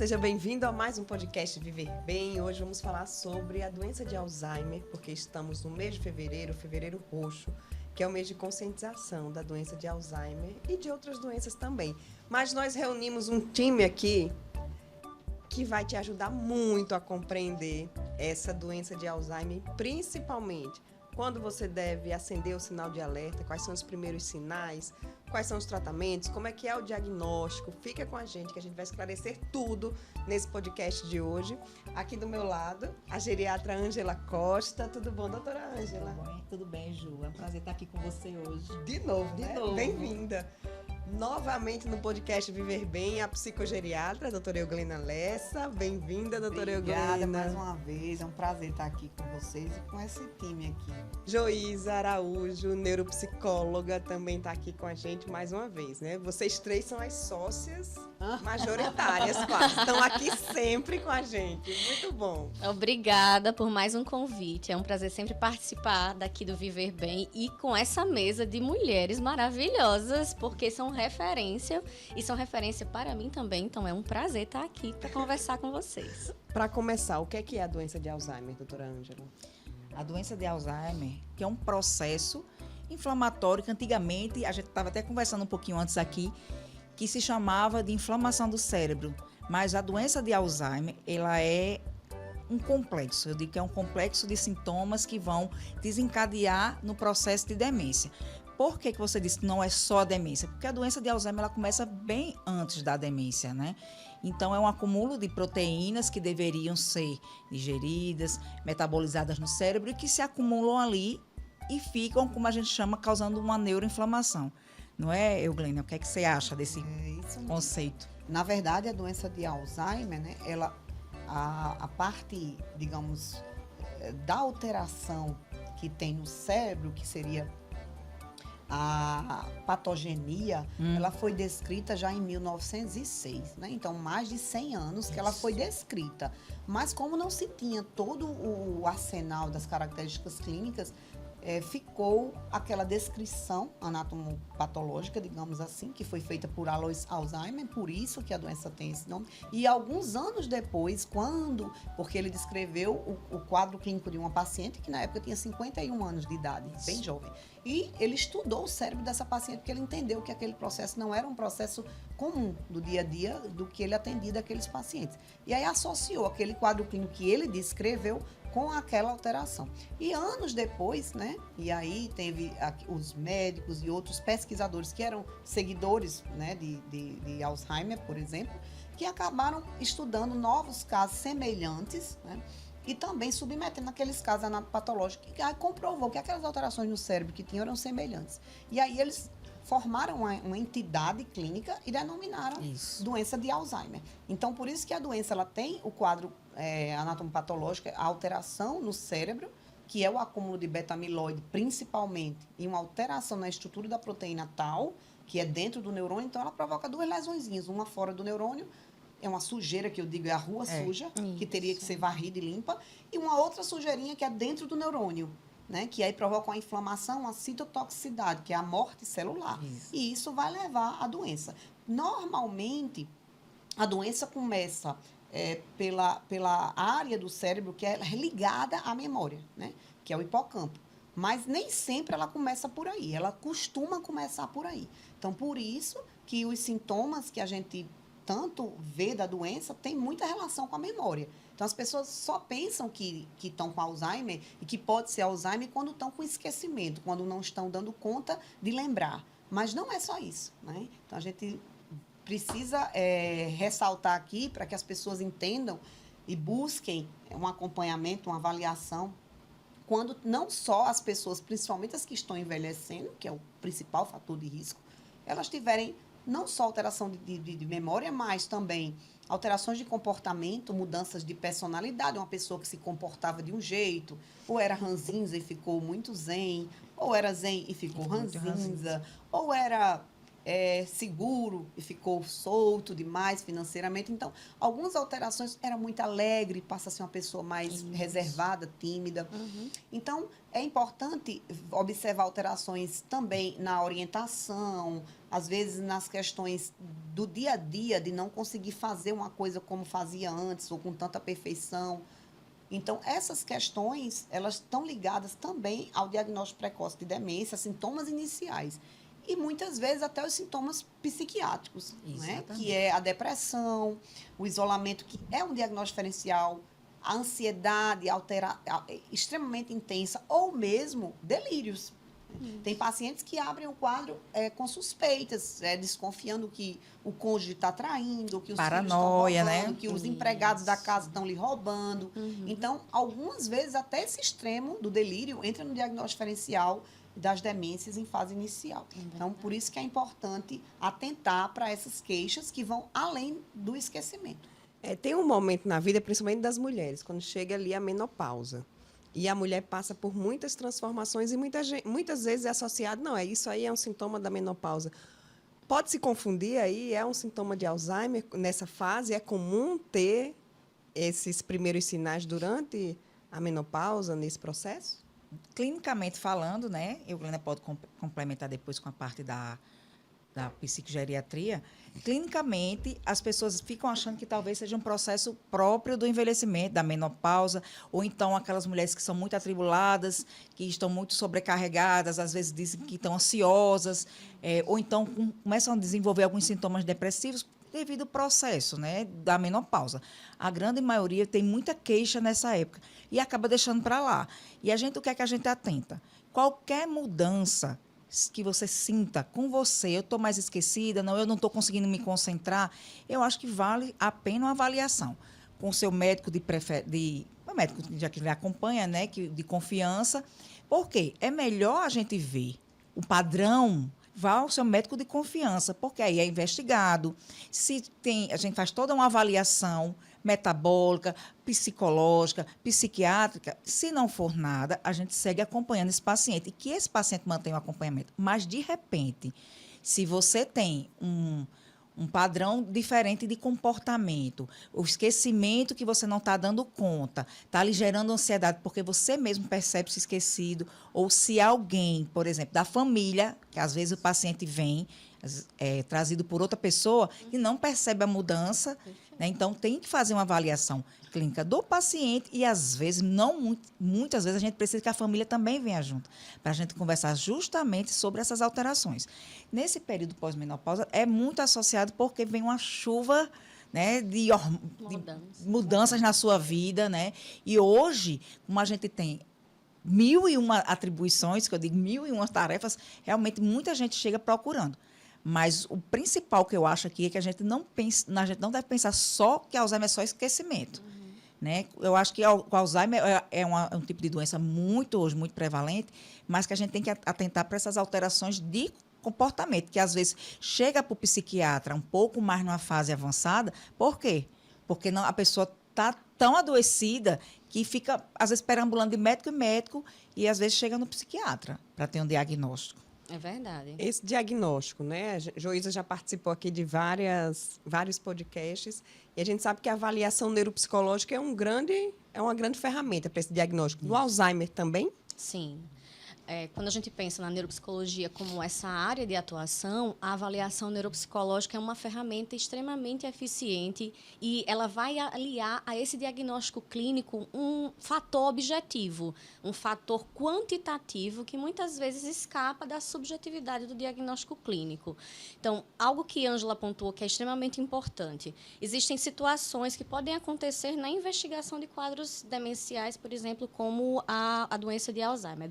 seja bem-vindo a mais um podcast Viver Bem. Hoje vamos falar sobre a doença de Alzheimer, porque estamos no mês de fevereiro, fevereiro roxo, que é o mês de conscientização da doença de Alzheimer e de outras doenças também. Mas nós reunimos um time aqui que vai te ajudar muito a compreender essa doença de Alzheimer, principalmente quando você deve acender o sinal de alerta, quais são os primeiros sinais, quais são os tratamentos, como é que é o diagnóstico. Fica com a gente que a gente vai esclarecer tudo nesse podcast de hoje. Aqui do meu lado, a geriatra Ângela Costa. Tudo bom, doutora Ângela? Tudo bem, Ju. É um prazer estar aqui com você hoje. De novo, né? Bem-vinda. Novamente no podcast Viver Bem, a psicogeriatra, a doutora Euglena Lessa. Bem-vinda, doutora Euglena. Obrigada mais uma vez, é um prazer estar aqui com vocês e com esse time aqui. Joísa Araújo, neuropsicóloga, também está aqui com a gente mais uma vez, né? Vocês três são as sócias majoritárias, quase. Estão aqui sempre com a gente. Muito bom. Obrigada por mais um convite. É um prazer sempre participar daqui do Viver Bem e com essa mesa de mulheres maravilhosas, porque são referência e são referência para mim também. Então é um prazer estar aqui para conversar com vocês. Para começar, o que é a doença de Alzheimer, doutora Ângela? A doença de Alzheimer, que é um processo inflamatório que antigamente, a gente estava até conversando um pouquinho antes aqui, que se chamava de inflamação do cérebro. Mas a doença de Alzheimer, ela é um complexo. Eu digo que é um complexo de sintomas que vão desencadear no processo de demência. Por que você disse que não é só a demência? Porque a doença de Alzheimer ela começa bem antes da demência, né? Então, é um acúmulo de proteínas que deveriam ser digeridas, metabolizadas no cérebro e que se acumulam ali e ficam, como a gente chama, causando uma neuroinflamação. Não é, Euglena? O que é que você acha desse conceito? Na verdade, a doença de Alzheimer, né, a parte, digamos, da alteração que tem no cérebro, que seria a patogenia, ela foi descrita já em 1906, né? Então, mais de 100 anos que ela foi descrita. Mas como não se tinha todo o arsenal das características clínicas, ficou aquela descrição anatomopatológica, digamos assim, que foi feita por Alois Alzheimer, por isso que a doença tem esse nome. E alguns anos depois, porque ele descreveu o quadro clínico de uma paciente que na época tinha 51 anos de idade, bem jovem. E ele estudou o cérebro dessa paciente porque ele entendeu que aquele processo não era um processo comum do dia a dia do que ele atendia daqueles pacientes. E aí associou aquele quadro clínico que ele descreveu com aquela alteração. E anos depois, né, e aí teve os médicos e outros pesquisadores que eram seguidores, né, de Alzheimer, por exemplo, que acabaram estudando novos casos semelhantes, né, e também submetendo aqueles casos anatopatológicos, que aí comprovou que aquelas alterações no cérebro que tinham eram semelhantes. E aí eles formaram uma entidade clínica e denominaram doença de Alzheimer. Então, por isso que a doença ela tem o quadro anatomopatológico, a alteração no cérebro, que é o acúmulo de beta-amiloide, principalmente, e uma alteração na estrutura da proteína tau, que é dentro do neurônio. Então, ela provoca duas lesõezinhas, uma fora do neurônio, é uma sujeira que eu digo, é a rua suja, que teria que ser varrida e limpa, e uma outra sujeirinha que é dentro do neurônio, né, que aí provoca uma inflamação, uma citotoxicidade, que é a morte celular. E isso vai levar à doença. Normalmente, a doença começa pela área do cérebro que é ligada à memória, né, que é o hipocampo. Mas nem sempre ela começa por aí, ela costuma começar por aí. Então, por isso que os sintomas que a gente tanto vê da doença tem muita relação com a memória. Então, as pessoas só pensam que estão com Alzheimer e que pode ser Alzheimer quando estão com esquecimento, quando não estão dando conta de lembrar. Mas não é só isso, né? Então, a gente precisa ressaltar aqui para que as pessoas entendam e busquem um acompanhamento, uma avaliação, quando não só as pessoas, principalmente as que estão envelhecendo, que é o principal fator de risco, elas tiverem não só alteração de memória, mas também alterações de comportamento, mudanças de personalidade. Uma pessoa que se comportava de um jeito, ou era ranzinza e ficou muito zen, ou era zen e ficou ranzinza, ou era seguro e ficou solto demais financeiramente. Então, algumas alterações, era muito alegre, passa a ser uma pessoa mais reservada, tímida. Então, é importante observar alterações também na orientação, às vezes nas questões do dia a dia, de não conseguir fazer uma coisa como fazia antes, ou com tanta perfeição. Então, essas questões, elas estão ligadas também ao diagnóstico precoce de demência, sintomas iniciais. E muitas vezes até os sintomas psiquiátricos, né? Que é a depressão, o isolamento, que é um diagnóstico diferencial, a ansiedade extremamente intensa, ou mesmo delírios. Tem pacientes que abrem o quadro com suspeitas, desconfiando que o cônjuge está traindo, que os paranoia, filhos estão roubando, né? que os empregados da casa estão lhe roubando. Então, algumas vezes, até esse extremo do delírio entra no diagnóstico diferencial das demências em fase inicial. Então, por isso que é importante atentar para essas queixas que vão além do esquecimento. Tem um momento na vida, principalmente das mulheres, quando chega ali a menopausa. E a mulher passa por muitas transformações e muitas vezes é associado, não, isso aí é um sintoma da menopausa. Pode se confundir aí, é um sintoma de Alzheimer nessa fase? É comum ter esses primeiros sinais durante a menopausa, nesse processo? Clinicamente falando, né? Eu, Glenda, pode complementar depois com a parte da psicogeriatria. Clinicamente, as pessoas ficam achando que talvez seja um processo próprio do envelhecimento, da menopausa, ou então aquelas mulheres que são muito atribuladas, que estão muito sobrecarregadas, às vezes dizem que estão ansiosas, ou então começam a desenvolver alguns sintomas depressivos devido ao processo, né, da menopausa. A grande maioria tem muita queixa nessa época e acaba deixando para lá. E o que é que a gente atenta? Qualquer mudança que você sinta com você, eu estou mais esquecida, eu não estou conseguindo me concentrar, eu acho que vale a pena uma avaliação com o seu médico o médico já que lhe acompanha, né, de confiança. Por quê? É melhor a gente ver o padrão. Vá ao seu médico de confiança, porque aí é investigado. A gente faz toda uma avaliação metabólica, psicológica, psiquiátrica. Se não for nada, a gente segue acompanhando esse paciente e que esse paciente mantenha o acompanhamento. Mas, de repente, se você tem um padrão diferente de comportamento, o esquecimento que você não está dando conta, está lhe gerando ansiedade porque você mesmo percebe-se esquecido, ou se alguém, por exemplo, da família, que às vezes o paciente vem trazido por outra pessoa e não percebe a mudança, né? Então tem que fazer uma avaliação clínica do paciente e às vezes, muitas vezes a gente precisa que a família também venha junto, para a gente conversar justamente sobre essas alterações. Nesse período pós-menopausa é muito associado porque vem uma chuva, né, de mudanças na sua vida, né? E hoje, como a gente tem 1001 atribuições, que eu digo 1001 tarefas, realmente muita gente chega procurando. Mas o principal que eu acho aqui é que a gente não deve pensar só que Alzheimer é só esquecimento. Né? Eu acho que o Alzheimer é um tipo de doença hoje muito prevalente, mas que a gente tem que atentar para essas alterações de comportamento, que às vezes chega para o psiquiatra um pouco mais numa fase avançada. Por quê? Porque a pessoa está tão adoecida que fica, às vezes, perambulando de médico em médico e, às vezes, chega no psiquiatra para ter um diagnóstico. É verdade. Esse diagnóstico, né? A Joísa já participou aqui de vários podcasts e a gente sabe que a avaliação neuropsicológica é uma grande ferramenta para esse diagnóstico. Do Alzheimer também? Sim. Quando a gente pensa na neuropsicologia como essa área de atuação, a avaliação neuropsicológica é uma ferramenta extremamente eficiente e ela vai aliar a esse diagnóstico clínico um fator objetivo, um fator quantitativo que muitas vezes escapa da subjetividade do diagnóstico clínico. Então, algo que Ângela apontou que é extremamente importante. Existem situações que podem acontecer na investigação de quadros demenciais, por exemplo, como a doença de Alzheimer,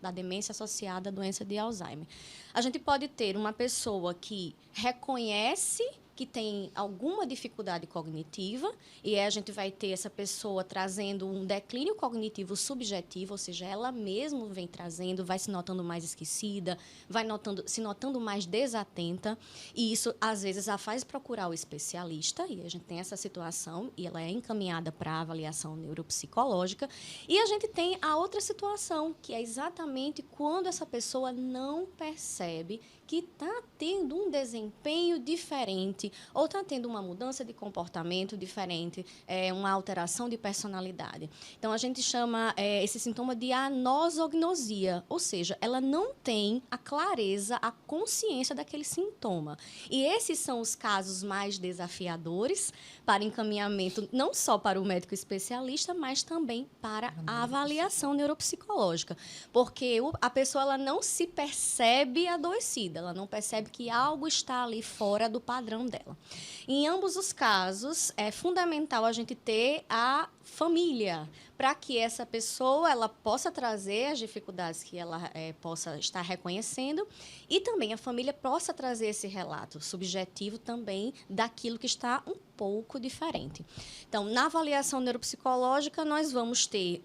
da demência associada à doença de Alzheimer. A gente pode ter uma pessoa que reconhece que tem alguma dificuldade cognitiva e a gente vai ter essa pessoa trazendo um declínio cognitivo subjetivo, ou seja, ela mesma vem trazendo, vai se notando mais esquecida, vai se notando mais desatenta e isso, às vezes, a faz procurar o especialista e a gente tem essa situação e ela é encaminhada para a avaliação neuropsicológica e a gente tem a outra situação, que é exatamente quando essa pessoa não percebe que está tendo um desempenho diferente diferente, ou está tendo uma mudança de comportamento diferente, uma alteração de personalidade. Então, a gente chama esse sintoma de anosognosia, ou seja, ela não tem a clareza, a consciência daquele sintoma. E esses são os casos mais desafiadores para encaminhamento, não só para o médico especialista, mas também para a avaliação neuropsicológica. Porque a pessoa ela não se percebe adoecida, ela não percebe que algo está ali fora do padrão dela. Em ambos os casos, é fundamental a gente ter a família, para que essa pessoa ela possa trazer as dificuldades que ela possa estar reconhecendo e também a família possa trazer esse relato subjetivo também daquilo que está um pouco diferente. Então, na avaliação neuropsicológica, nós vamos ter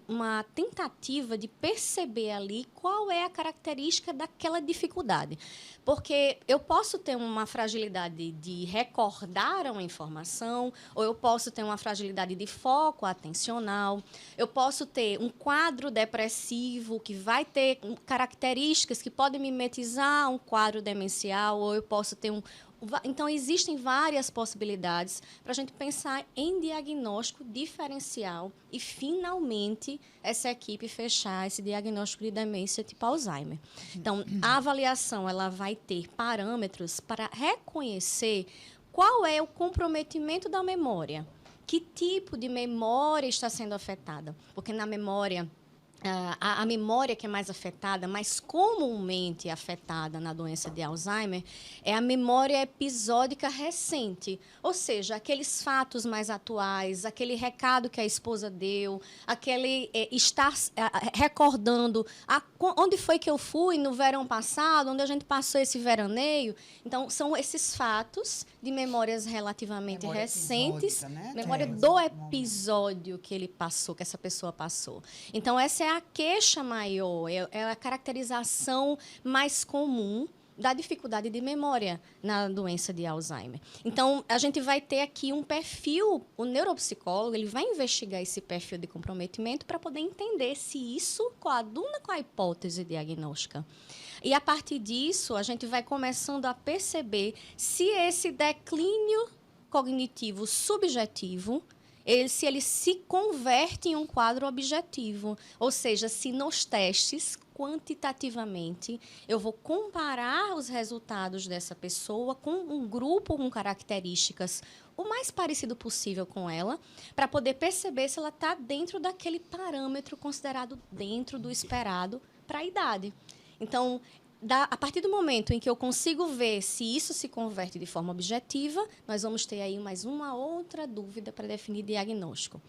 uma tentativa de perceber ali qual é a característica daquela dificuldade. Porque eu posso ter uma fragilidade de recordar uma informação, ou eu posso ter uma fragilidade de foco atencional, eu posso ter um quadro depressivo que vai ter características que podem mimetizar um quadro demencial, ou eu posso ter Então, existem várias possibilidades para a gente pensar em diagnóstico diferencial e, finalmente, essa equipe fechar esse diagnóstico de demência tipo Alzheimer. Então, a avaliação ela vai ter parâmetros para reconhecer qual é o comprometimento da memória. Que tipo de memória está sendo afetada? Porque na memória, a memória que é mais afetada, mais comumente afetada na doença de Alzheimer, é a memória episódica recente. Ou seja, aqueles fatos mais atuais, aquele recado que a esposa deu, aquele estar recordando onde foi que eu fui no verão passado, onde a gente passou esse veraneio. Então, são esses fatos de memórias relativamente recentes, né? memória do episódio que ele passou, que essa pessoa passou. Então, essa é a queixa maior, é a caracterização mais comum da dificuldade de memória na doença de Alzheimer. Então, a gente vai ter aqui um perfil, o neuropsicólogo, ele vai investigar esse perfil de comprometimento para poder entender se isso coaduna com a hipótese diagnóstica. E, a partir disso, a gente vai começando a perceber se esse declínio cognitivo subjetivo, se ele se converte em um quadro objetivo. Ou seja, se nos testes, quantitativamente, eu vou comparar os resultados dessa pessoa com um grupo com características o mais parecido possível com ela, para poder perceber se ela está dentro daquele parâmetro considerado dentro do esperado para a idade. Então, a partir do momento em que eu consigo ver se isso se converte de forma objetiva, nós vamos ter aí mais uma outra dúvida para definir diagnóstico.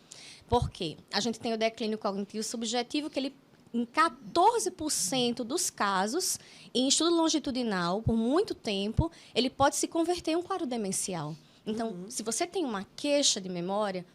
Por quê? A gente tem o declínio cognitivo subjetivo, que ele, em 14% dos casos, em estudo longitudinal, por muito tempo, ele pode se converter em um quadro demencial. Então, se você tem uma queixa de memória,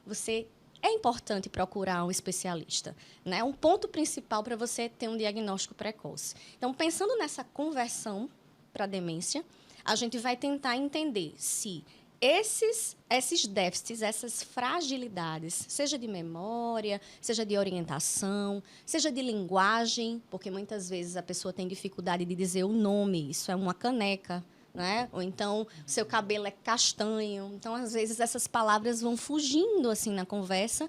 é importante procurar um especialista, né? Um ponto principal para você ter um diagnóstico precoce. Então, pensando nessa conversão para demência, a gente vai tentar entender se esses déficits, essas fragilidades, seja de memória, seja de orientação, seja de linguagem, porque muitas vezes a pessoa tem dificuldade de dizer o nome, isso é uma caneca, né? Ou então, o seu cabelo é castanho. Então, às vezes, essas palavras vão fugindo assim na conversa.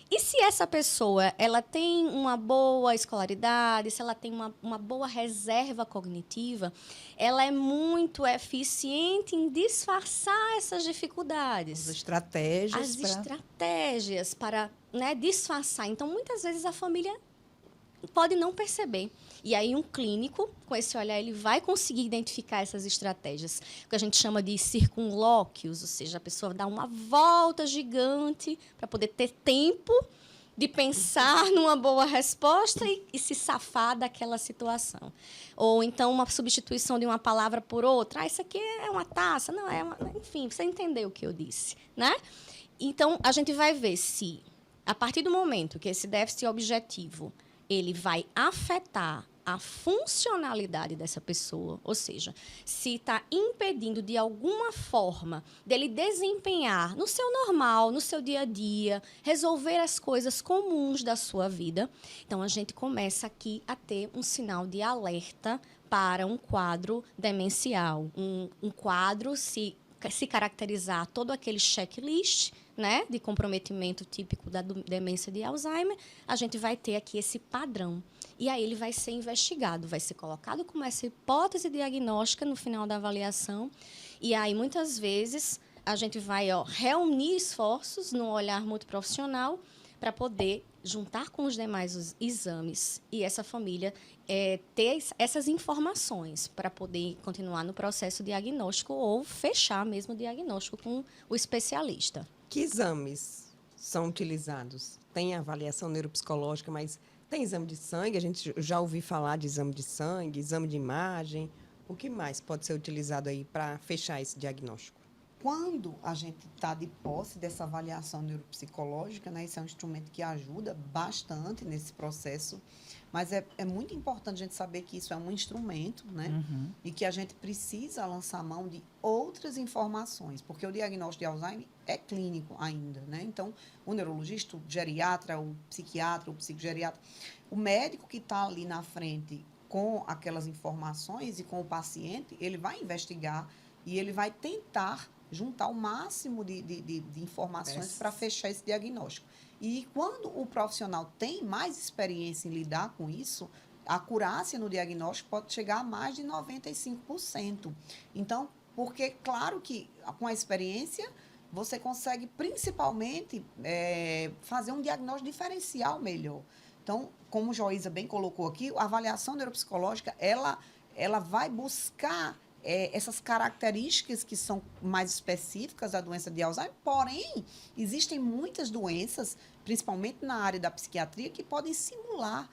E se essa pessoa ela tem uma boa escolaridade, se ela tem uma boa reserva cognitiva, ela é muito eficiente em disfarçar essas dificuldades. As estratégias. Estratégias para, né, disfarçar. Então, muitas vezes, a família pode não perceber. E aí um clínico, com esse olhar, ele vai conseguir identificar essas estratégias, que a gente chama de circunlóquios, ou seja, a pessoa dá uma volta gigante para poder ter tempo de pensar numa boa resposta e se safar daquela situação. Ou então uma substituição de uma palavra por outra. Isso aqui é uma taça, não é uma... Enfim, você entendeu o que eu disse, né? Então, a gente vai ver se, a partir do momento que esse déficit objetivo ele vai afetar a funcionalidade dessa pessoa, ou seja, se está impedindo de alguma forma dele desempenhar no seu normal, no seu dia a dia, resolver as coisas comuns da sua vida, então a gente começa aqui a ter um sinal de alerta para um quadro demencial, um quadro se se caracterizar todo aquele checklist, né, de comprometimento típico da demência de Alzheimer, a gente vai ter aqui esse padrão. E aí ele vai ser investigado, vai ser colocado como essa hipótese diagnóstica no final da avaliação. E aí, muitas vezes, a gente vai reunir esforços num olhar multiprofissional para poder juntar com os demais exames e essa família ter essas informações para poder continuar no processo diagnóstico ou fechar mesmo o diagnóstico com o especialista. Que exames são utilizados? Tem avaliação neuropsicológica, mas tem exame de sangue? A gente já ouviu falar de exame de sangue, exame de imagem. O que mais pode ser utilizado aí para fechar esse diagnóstico? Quando a gente está de posse dessa avaliação neuropsicológica, né, esse é um instrumento que ajuda bastante nesse processo, mas é muito importante a gente saber que isso é um instrumento, né, e que a gente precisa lançar mão de outras informações, porque o diagnóstico de Alzheimer é clínico ainda, né? Então, o neurologista, o geriatra, o psiquiatra, o psicogeriatra, o médico que está ali na frente com aquelas informações e com o paciente, ele vai investigar e ele vai tentar juntar o máximo de informações para fechar esse diagnóstico. E quando o profissional tem mais experiência em lidar com isso, a acurácia no diagnóstico pode chegar a mais de 95%. Então, porque, claro que com a experiência, você consegue principalmente fazer um diagnóstico diferencial melhor. Então, como Joísa bem colocou aqui, a avaliação neuropsicológica, ela vai buscar essas características que são mais específicas da doença de Alzheimer, porém, existem muitas doenças, principalmente na área da psiquiatria, que podem simular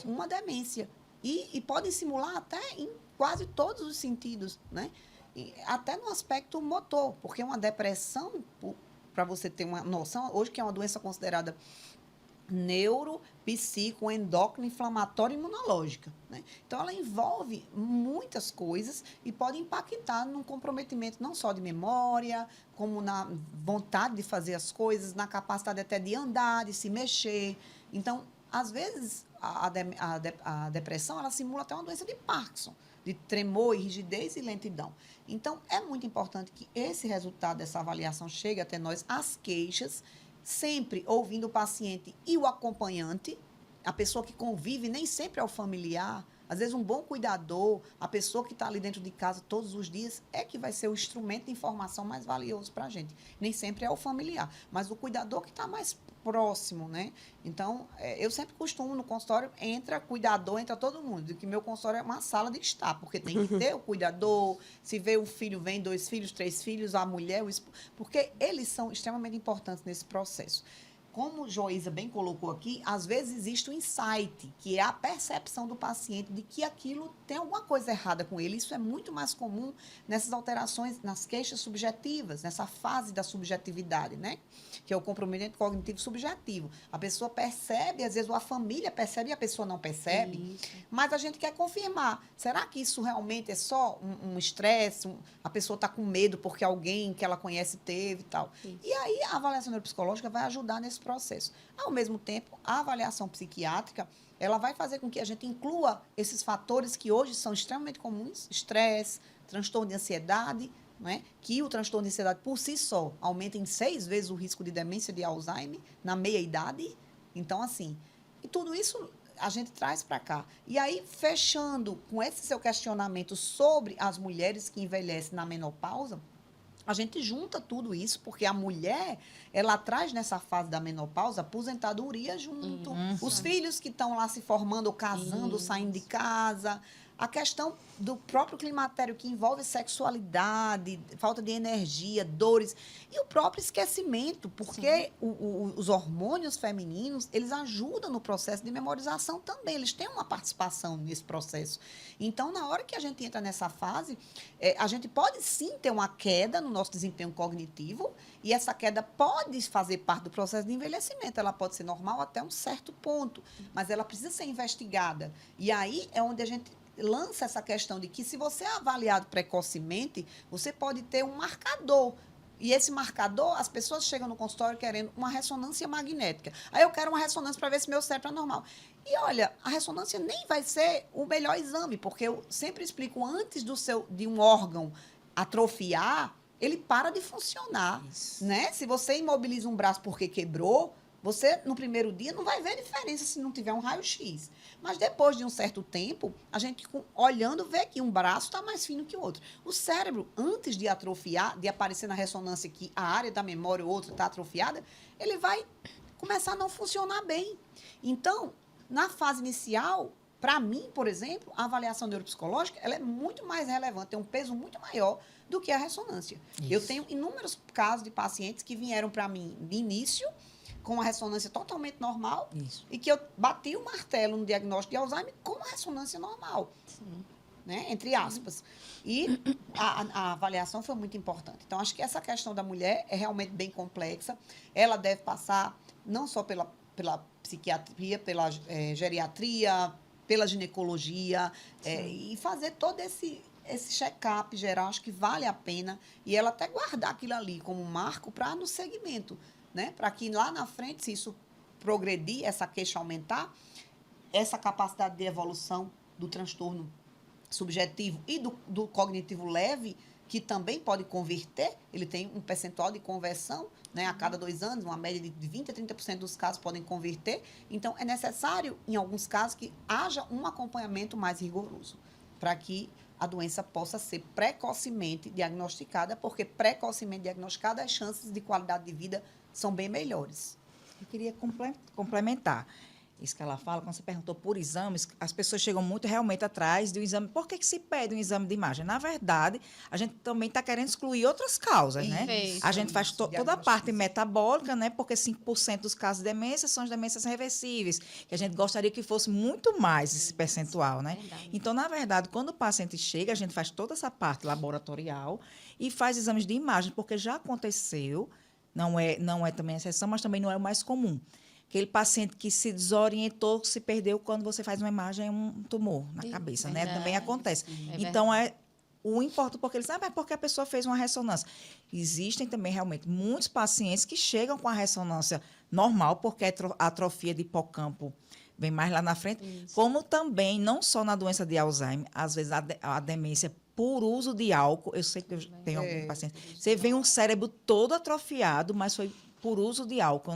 uma demência. E podem simular até em quase todos os sentidos, né? E até no aspecto motor, porque uma depressão, para você ter uma noção, hoje que é uma doença considerada neuro, psico, endócrino, inflamatória e imunológica, né? Então, ela envolve muitas coisas e pode impactar num comprometimento não só de memória, como na vontade de fazer as coisas, na capacidade até de andar, de se mexer. Então, às vezes, a depressão, ela simula até uma doença de Parkinson, de tremor, rigidez e lentidão. Então, é muito importante que esse resultado dessa avaliação chegue até nós, as queixas, sempre ouvindo o paciente e o acompanhante, a pessoa que convive, nem sempre é o familiar, às vezes um bom cuidador, a pessoa que está ali dentro de casa todos os dias, é que vai ser o instrumento de informação mais valioso para a gente. Nem sempre é o familiar, mas o cuidador que está mais próximo, né? Então, eu sempre costumo, no consultório, entra cuidador, entra todo mundo, de que meu consultório é uma sala de estar, porque tem que ter o cuidador, se vê um filho, vem 2 filhos, 3 filhos, a mulher, o esposo, porque eles são extremamente importantes nesse processo. Como Joísa bem colocou aqui, às vezes existe um insight, que é a percepção do paciente de que aquilo tem alguma coisa errada com ele. Isso é muito mais comum nessas alterações, nas queixas subjetivas, nessa fase da subjetividade, né? Que é o comprometimento cognitivo subjetivo. A pessoa percebe, às vezes a família percebe e a pessoa não percebe, mas a gente quer confirmar. Será que isso realmente é só um estresse? A pessoa está com medo porque alguém que ela conhece teve e tal. Isso. E aí a avaliação neuropsicológica vai ajudar nesse processo. Ao mesmo tempo, a avaliação psiquiátrica, ela vai fazer com que a gente inclua esses fatores que hoje são extremamente comuns, estresse, transtorno de ansiedade, né? Que o transtorno de ansiedade por si só aumenta em 6 vezes o risco de demência de Alzheimer na meia-idade. Então, assim, e tudo isso a gente traz para cá. E aí, fechando com esse seu questionamento sobre as mulheres que envelhecem na menopausa, a gente junta tudo isso, porque a mulher, ela traz nessa fase da menopausa aposentadoria junto. Os filhos que estão lá se formando, ou casando, ou saindo de casa. A questão do próprio climatério, que envolve sexualidade, falta de energia, dores. E o próprio esquecimento, porque os hormônios femininos, eles ajudam no processo de memorização também. Eles têm uma participação nesse processo. Então, na hora que a gente entra nessa fase, a gente pode sim ter uma queda no nosso desempenho cognitivo, e essa queda pode fazer parte do processo de envelhecimento. Ela pode ser normal até um certo ponto, mas ela precisa ser investigada. E aí é onde a gente lança essa questão de que, se você é avaliado precocemente, você pode ter um marcador. E esse marcador, as pessoas chegam no consultório querendo uma ressonância magnética. Aí eu quero uma ressonância para ver se meu cérebro é normal. E olha, a ressonância nem vai ser o melhor exame, porque eu sempre explico, antes de um órgão atrofiar, ele para de funcionar, Isso. né? Se você imobiliza um braço porque quebrou, você, no primeiro dia, não vai ver diferença se não tiver um raio-x. Mas depois de um certo tempo, a gente, olhando, vê que um braço está mais fino que o outro. O cérebro, antes de atrofiar, de aparecer na ressonância que a área da memória ou outra está atrofiada, ele vai começar a não funcionar bem. Então, na fase inicial, para mim, por exemplo, a avaliação neuropsicológica ela é muito mais relevante, tem um peso muito maior do que a ressonância. Isso. Eu tenho inúmeros casos de pacientes que vieram para mim de início com a ressonância totalmente normal Isso. e que eu bati o martelo no diagnóstico de Alzheimer com a ressonância normal, né? Entre aspas. E a avaliação foi muito importante. Então, acho que essa questão da mulher é realmente bem complexa. Ela deve passar não só pela psiquiatria, pela geriatria, pela ginecologia, e fazer todo esse check-up geral, acho que vale a pena. E ela até guardar aquilo ali como um marco para no segmento, né? Para que lá na frente, se isso progredir, essa queixa aumentar, essa capacidade de evolução do transtorno subjetivo e do cognitivo leve, que também pode converter, ele tem um percentual de conversão, né? A cada 2 anos, uma média de 20% a 30% dos casos podem converter. Então, é necessário, em alguns casos, que haja um acompanhamento mais rigoroso, para que a doença possa ser precocemente diagnosticada, porque precocemente diagnosticada, as chances de qualidade de vida são bem melhores. Eu queria complementar isso que ela fala, quando você perguntou por exames, as pessoas chegam muito realmente atrás do exame. Por que se pede um exame de imagem? Na verdade, a gente também está querendo excluir outras causas, né? Perfeito. A gente faz toda a parte metabólica, né? Porque 5% dos casos de demência são as demências reversíveis, que a gente gostaria que fosse muito mais esse percentual, né? Verdade. Então, na verdade, quando o paciente chega, a gente faz toda essa parte laboratorial e faz exames de imagem, porque já aconteceu, não é também exceção, mas também não é o mais comum. Aquele paciente que se desorientou, se perdeu quando você faz uma imagem, um tumor na cabeça, né? Verdade. Também acontece. É Então, o importante, porque eles mas porque a pessoa fez uma ressonância. Existem também, realmente, muitos pacientes que chegam com a ressonância normal, porque a atrofia de hipocampo vem mais lá na frente, Isso. como também, não só na doença de Alzheimer, às vezes a demência por uso de álcool, eu sei que eu tenho algum paciente, você vê um cérebro todo atrofiado, mas foi por uso de álcool,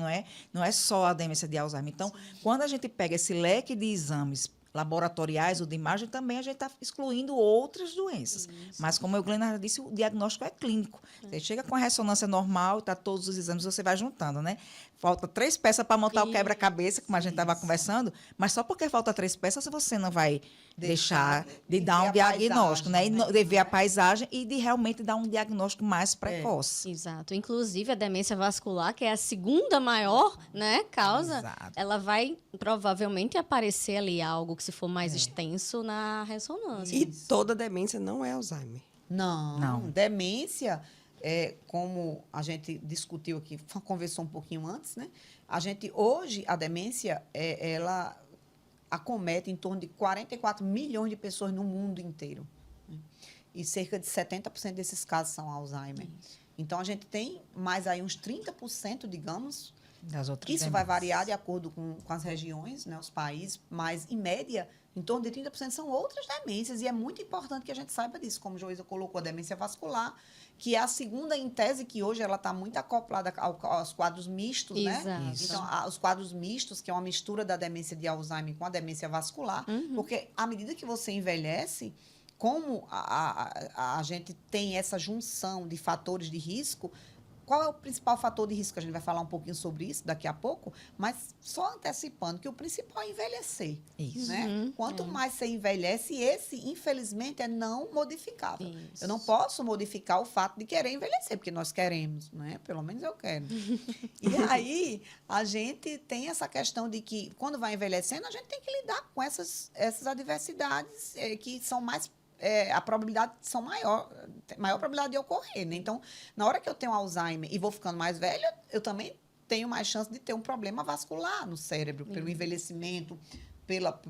não é só a demência de Alzheimer. Então, quando a gente pega esse leque de exames laboratoriais ou de imagem, também a gente está excluindo outras doenças. Mas, como a Glena disse, o diagnóstico é clínico. Você chega com a ressonância normal, está todos os exames, você vai juntando, né? Falta 3 peças para montar o quebra-cabeça, como a gente estava conversando, mas só porque falta 3 peças, você não vai deixar de dar um diagnóstico, né? E de ver a paisagem e de realmente dar um diagnóstico mais precoce. Exato. Inclusive, a demência vascular, que é a segunda maior, né, causa, Exato. ela vai provavelmente aparecer ali algo que, se for mais extenso, na ressonância. E toda demência não é Alzheimer. Não. Demência, como a gente discutiu aqui, conversou um pouquinho antes, né? Hoje, a demência, ela acomete em torno de 44 milhões de pessoas no mundo inteiro, né? E cerca de 70% desses casos são Alzheimer. Então, a gente tem mais aí uns 30%, digamos. Das outras Isso vai demências. variar de acordo com as regiões, né, os países, mas, em média, em torno de 30% são outras demências. E é muito importante que a gente saiba disso, como a Joísa colocou, a demência vascular, que é a segunda em tese, que hoje ela está muito acoplada aos quadros mistos, Exato. né? Então, os quadros mistos, que é uma mistura da demência de Alzheimer com a demência vascular, porque à medida que você envelhece, como a gente tem essa junção de fatores de risco, qual é o principal fator de risco? A gente vai falar um pouquinho sobre isso daqui a pouco, mas só antecipando que o principal é envelhecer. Isso. Né? Quanto mais você envelhece, esse, infelizmente, é não modificável. Isso. Eu não posso modificar o fato de querer envelhecer, porque nós queremos, né? Pelo menos eu quero. E aí, a gente tem essa questão de que, quando vai envelhecendo, a gente tem que lidar com essas adversidades que são mais a probabilidade são maior probabilidade de ocorrer, né? Então, na hora que eu tenho Alzheimer e vou ficando mais velha, eu também tenho mais chance de ter um problema vascular no cérebro, pelo envelhecimento,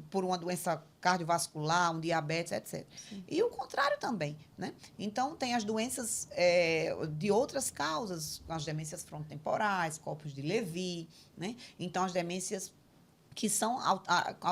por uma doença cardiovascular, um diabetes, etc. E o contrário também, né? Então, tem as doenças de outras causas, as demências frontotemporais, corpos de Levy, né? Então, as demências que são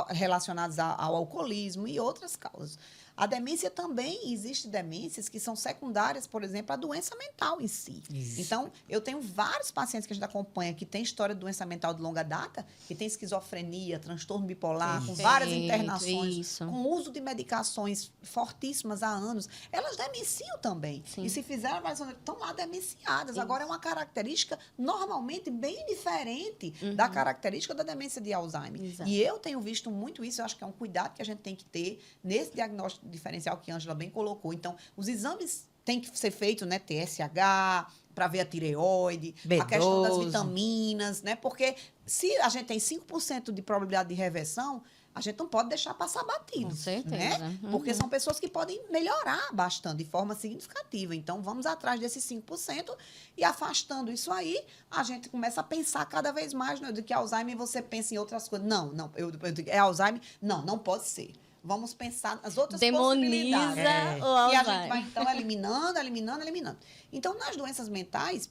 relacionadas ao alcoolismo e outras causas. A demência também, existe demências que são secundárias, por exemplo, à doença mental em si. Isso. Então, eu tenho vários pacientes que a gente acompanha que tem história de doença mental de longa data, que tem esquizofrenia, transtorno bipolar, com várias internações, isso. com uso de medicações fortíssimas há anos. Elas demenciam também. Sim. E se fizeram a avaliação, estão lá demenciadas. Isso. Agora, é uma característica normalmente bem diferente da característica da demência de Alzheimer. Exato. E eu tenho visto muito isso, eu acho que é um cuidado que a gente tem que ter nesse diagnóstico diferencial que a Ângela bem colocou. Então, os exames têm que ser feitos, né? TSH, para ver a tireoide, B12. a questão das vitaminas, né? Porque se a gente tem 5% de probabilidade de reversão, a gente não pode deixar passar batido. Com certeza. Né? Porque são pessoas que podem melhorar bastante, de forma significativa. Então, vamos atrás desses 5% e afastando isso aí, a gente começa a pensar cada vez mais, né? De que Alzheimer você pensa em outras coisas. Não, eu digo, é Alzheimer? Não pode ser. Vamos pensar nas outras possibilidades. Demoniza o E a Alzheimer. gente vai, então, eliminando. Então, nas doenças mentais,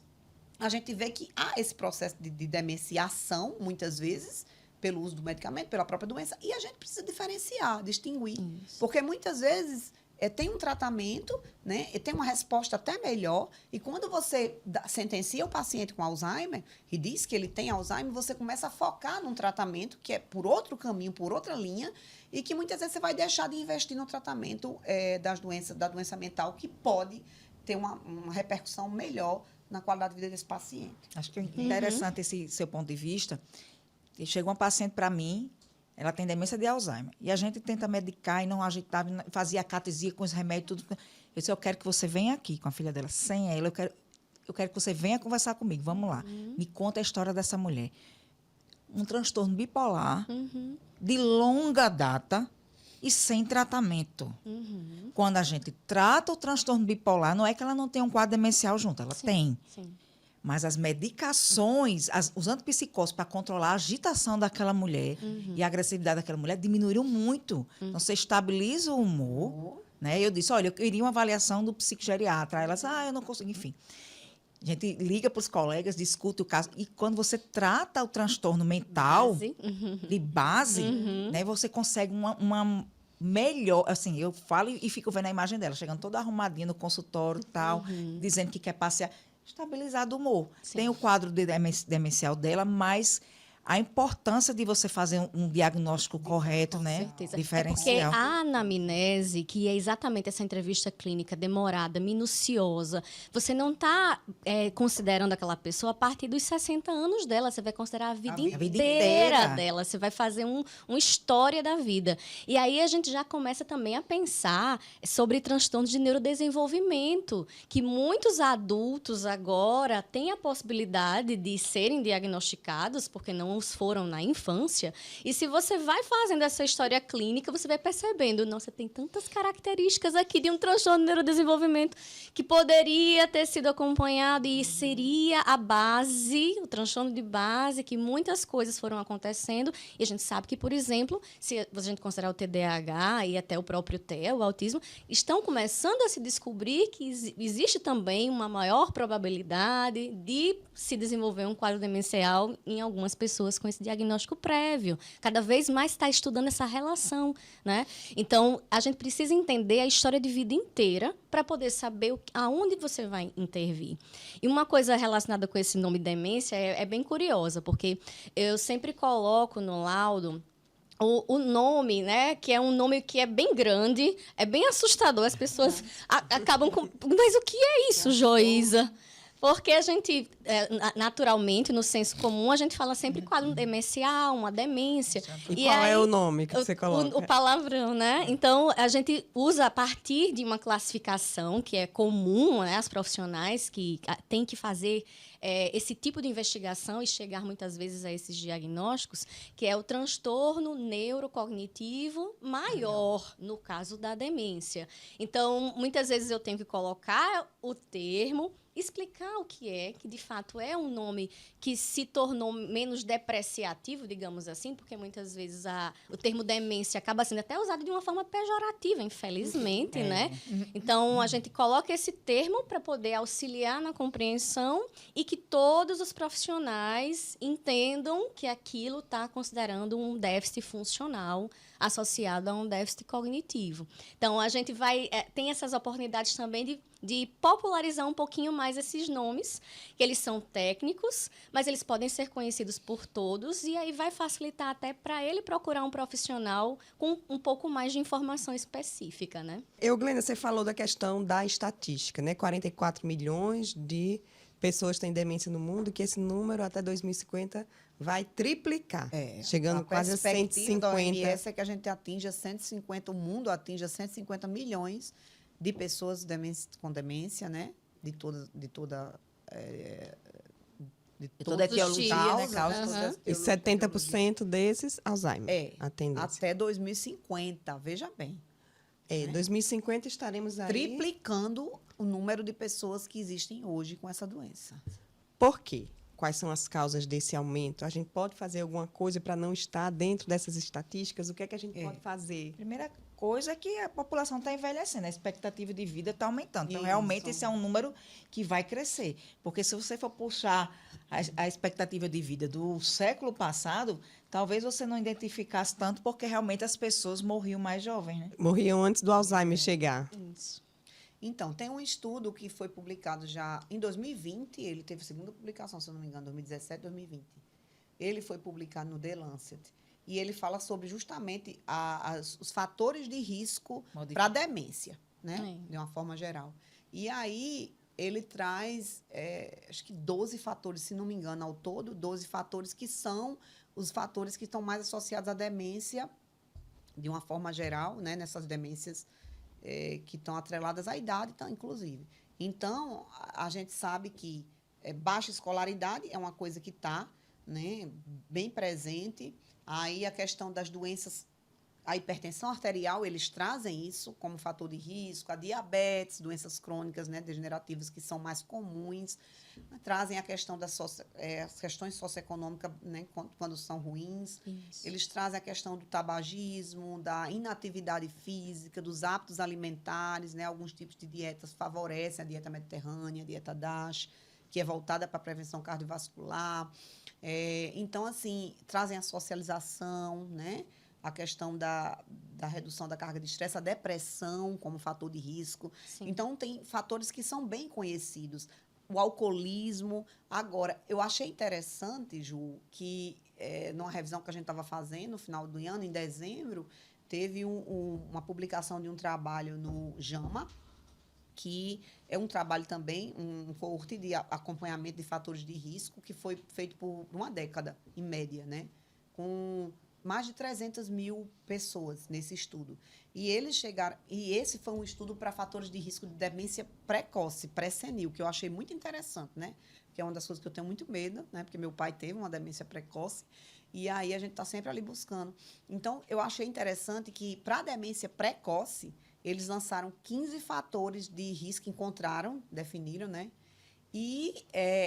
a gente vê que há esse processo de demenciação, muitas vezes, pelo uso do medicamento, pela própria doença, e a gente precisa diferenciar, distinguir. Isso. Porque, muitas vezes, tem um tratamento, né? E tem uma resposta até melhor, e quando você sentencia o paciente com Alzheimer e diz que ele tem Alzheimer, você começa a focar num tratamento que é por outro caminho, por outra linha, e que muitas vezes você vai deixar de investir no tratamento da doença mental, que pode ter uma repercussão melhor na qualidade de vida desse paciente. Acho que é interessante esse seu ponto de vista. Chega uma paciente para mim, ela tem demência de Alzheimer, e a gente tenta medicar e não ajeitava, fazia catesia com os remédios, tudo. Eu disse, eu quero que você venha aqui com a filha dela, sem ela, eu quero que você venha conversar comigo, vamos lá. Me conta a história dessa mulher. Um transtorno bipolar, de longa data e sem tratamento. Quando a gente trata o transtorno bipolar, não é que ela não tem um quadro demencial junto, ela tem. Sim. Mas as medicações, os antipsicóticos para controlar a agitação daquela mulher e a agressividade daquela mulher diminuíram muito. Então, você estabiliza o humor. Né? Eu disse, olha, eu queria uma avaliação do psicogeriatra. Elas, eu não consigo, enfim. A gente liga para os colegas, discute o caso. E quando você trata o transtorno mental de base, né, você consegue uma melhor. Assim, eu falo e fico vendo a imagem dela, chegando toda arrumadinha no consultório e tal, dizendo que quer passear. Estabilizado o humor. Sim. Tem o quadro demencial dela, mas a importância de você fazer um diagnóstico correto, né? Certeza. Diferencial. É porque a anamnese, que é exatamente essa entrevista clínica demorada, minuciosa, você não está considerando aquela pessoa a partir dos 60 anos dela, você vai considerar a vida inteira dela, você vai fazer uma história da vida. E aí a gente já começa também a pensar sobre transtornos de neurodesenvolvimento, que muitos adultos agora têm a possibilidade de serem diagnosticados, porque não os foram na infância, e se você vai fazendo essa história clínica, você vai percebendo, nossa, tem tantas características aqui de um transtorno de neurodesenvolvimento que poderia ter sido acompanhado e seria a base, o transtorno de base, que muitas coisas foram acontecendo, e a gente sabe que, por exemplo, se a gente considerar o TDAH e até o próprio TEA, o autismo, estão começando a se descobrir que existe também uma maior probabilidade de se desenvolver um quadro demencial em algumas pessoas com esse diagnóstico prévio. Cada vez mais está estudando essa relação, né? Então, a gente precisa entender a história de vida inteira para poder saber aonde você vai intervir. E uma coisa relacionada com esse nome demência é bem curiosa, porque eu sempre coloco no laudo o nome, né, que é um nome que é bem grande, é bem assustador. As pessoas acabam com... Mas o que é isso, Joísa? Porque a gente, naturalmente, no senso comum, a gente fala sempre quadro demencial, uma demência. E qual é o nome que você coloca? O palavrão, né? Então, a gente usa a partir de uma classificação que é comum, né, às profissionais que têm que fazer esse tipo de investigação e chegar muitas vezes a esses diagnósticos, que é o transtorno neurocognitivo maior, no caso da demência. Então, muitas vezes eu tenho que colocar o termo explicar o que é, que de fato é um nome que se tornou menos depreciativo, digamos assim, porque muitas vezes o termo demência acaba sendo até usado de uma forma pejorativa, infelizmente, né? Então, a gente coloca esse termo para poder auxiliar na compreensão e que todos os profissionais entendam que aquilo está considerando um déficit funcional associado a um déficit cognitivo. Então, a gente tem essas oportunidades também de popularizar um pouquinho mais esses nomes, que eles são técnicos, mas eles podem ser conhecidos por todos, e aí vai facilitar até para ele procurar um profissional com um pouco mais de informação específica, né? Glenda, você falou da questão da estatística, né? 44 milhões de pessoas têm demência no mundo, que esse número até 2050 vai triplicar, chegando quase a 150. A OMS é que a gente atinja 150, o mundo atinja 150 milhões de pessoas com demência, né? De toda a etiologia, né? E 70% desses, Alzheimer. A tendência. Até 2050, veja bem. 2050 estaremos aí... triplicando o número de pessoas que existem hoje com essa doença. Por quê? Quais são as causas desse aumento? A gente pode fazer alguma coisa para não estar dentro dessas estatísticas? O que é que a gente pode fazer? Primeira coisa é que a população está envelhecendo, a expectativa de vida está aumentando. Então, realmente, esse é um número que vai crescer. Porque se você for puxar a expectativa de vida do século passado, talvez você não identificasse tanto, porque realmente as pessoas morriam mais jovens, né? Morriam antes do Alzheimer chegar. Isso. Então, tem um estudo que foi publicado já em 2020, ele teve a segunda publicação, se eu não me engano, 2017, 2020. Ele foi publicado no The Lancet. E ele fala sobre justamente os fatores de risco para a demência, né? De uma forma geral. E aí, ele traz, acho que 12 fatores, se não me engano, ao todo, 12 fatores que são os fatores que estão mais associados à demência, de uma forma geral, né? Nessas demências que estão atreladas à idade, inclusive. Então, a gente sabe que baixa escolaridade é uma coisa que está, né, bem presente. Aí a questão das doenças, a hipertensão arterial, eles trazem isso como fator de risco, a diabetes, doenças crônicas, né, degenerativas, que são mais comuns, trazem a questão das as questões socioeconômicas, né, quando são ruins. Isso. Eles trazem a questão do tabagismo, da inatividade física, dos hábitos alimentares, né, alguns tipos de dietas favorecem a dieta mediterrânea, a dieta DASH, que é voltada para a prevenção cardiovascular. Então, assim, trazem a socialização, né? A questão da redução da carga de estresse, a depressão como fator de risco. Sim. Então, tem fatores que são bem conhecidos. O alcoolismo. Agora, eu achei interessante, Ju, que numa revisão que a gente estava fazendo no final do ano, em dezembro, teve uma publicação de um trabalho no JAMA, que é um trabalho também, um coorte de acompanhamento de fatores de risco, que foi feito por uma década, em média, né? Com mais de 300 mil pessoas nesse estudo. E eles chegaram... E esse foi um estudo para fatores de risco de demência precoce, pré-senil, que eu achei muito interessante, né? Que é uma das coisas que eu tenho muito medo, né? Porque meu pai teve uma demência precoce, e aí a gente está sempre ali buscando. Então, eu achei interessante que, para a demência precoce, eles lançaram 15 fatores de risco, definiram, né? E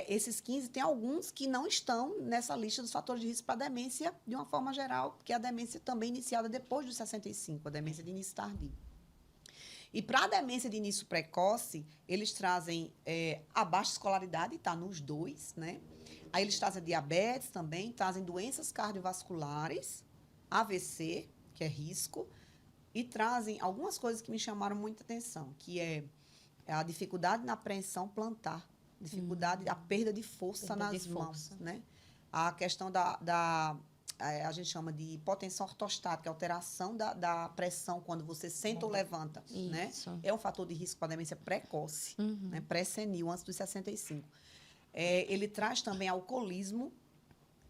esses 15, tem alguns que não estão nessa lista dos fatores de risco para a demência, de uma forma geral, porque a demência também iniciada depois dos 65, a demência de início tardio. E para a demência de início precoce, eles trazem a baixa escolaridade, está nos dois, né? Aí eles trazem diabetes também, trazem doenças cardiovasculares, AVC, que é risco, e trazem algumas coisas que me chamaram muita atenção, que é a dificuldade na apreensão plantar, dificuldade, a perda de força nas mãos, né? A questão a gente chama de hipotensão ortostática, alteração da pressão quando você senta ou levanta, né? É um fator de risco para a demência precoce, né? Pré-senil, antes dos 65. Ele traz também alcoolismo,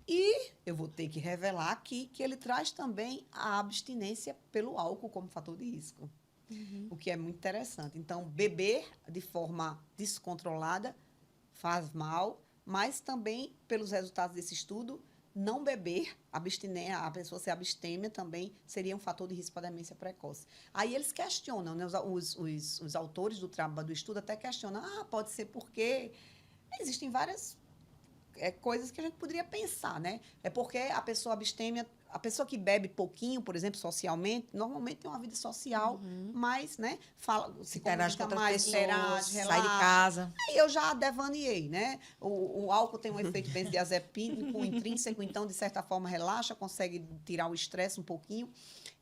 e eu vou ter que revelar aqui que ele traz também a abstinência pelo álcool como fator de risco, o que é muito interessante. Então, beber de forma descontrolada faz mal, mas também, pelos resultados desse estudo, não beber, a pessoa ser abstêmia também seria um fator de risco para demência precoce. Aí eles questionam, né? Os autores do estudo até questionam, pode ser porque existem várias coisas que a gente poderia pensar, né? É porque a pessoa abstêmia, a pessoa que bebe pouquinho, por exemplo, socialmente, normalmente tem uma vida social mais, né? Se Interage com comunica outras mais, pessoas, interage, sai de relaxa. casa. Aí eu já devaneei, né? O álcool tem um efeito benzodiazepínico intrínseco, então, de certa forma, relaxa, consegue tirar o estresse um pouquinho.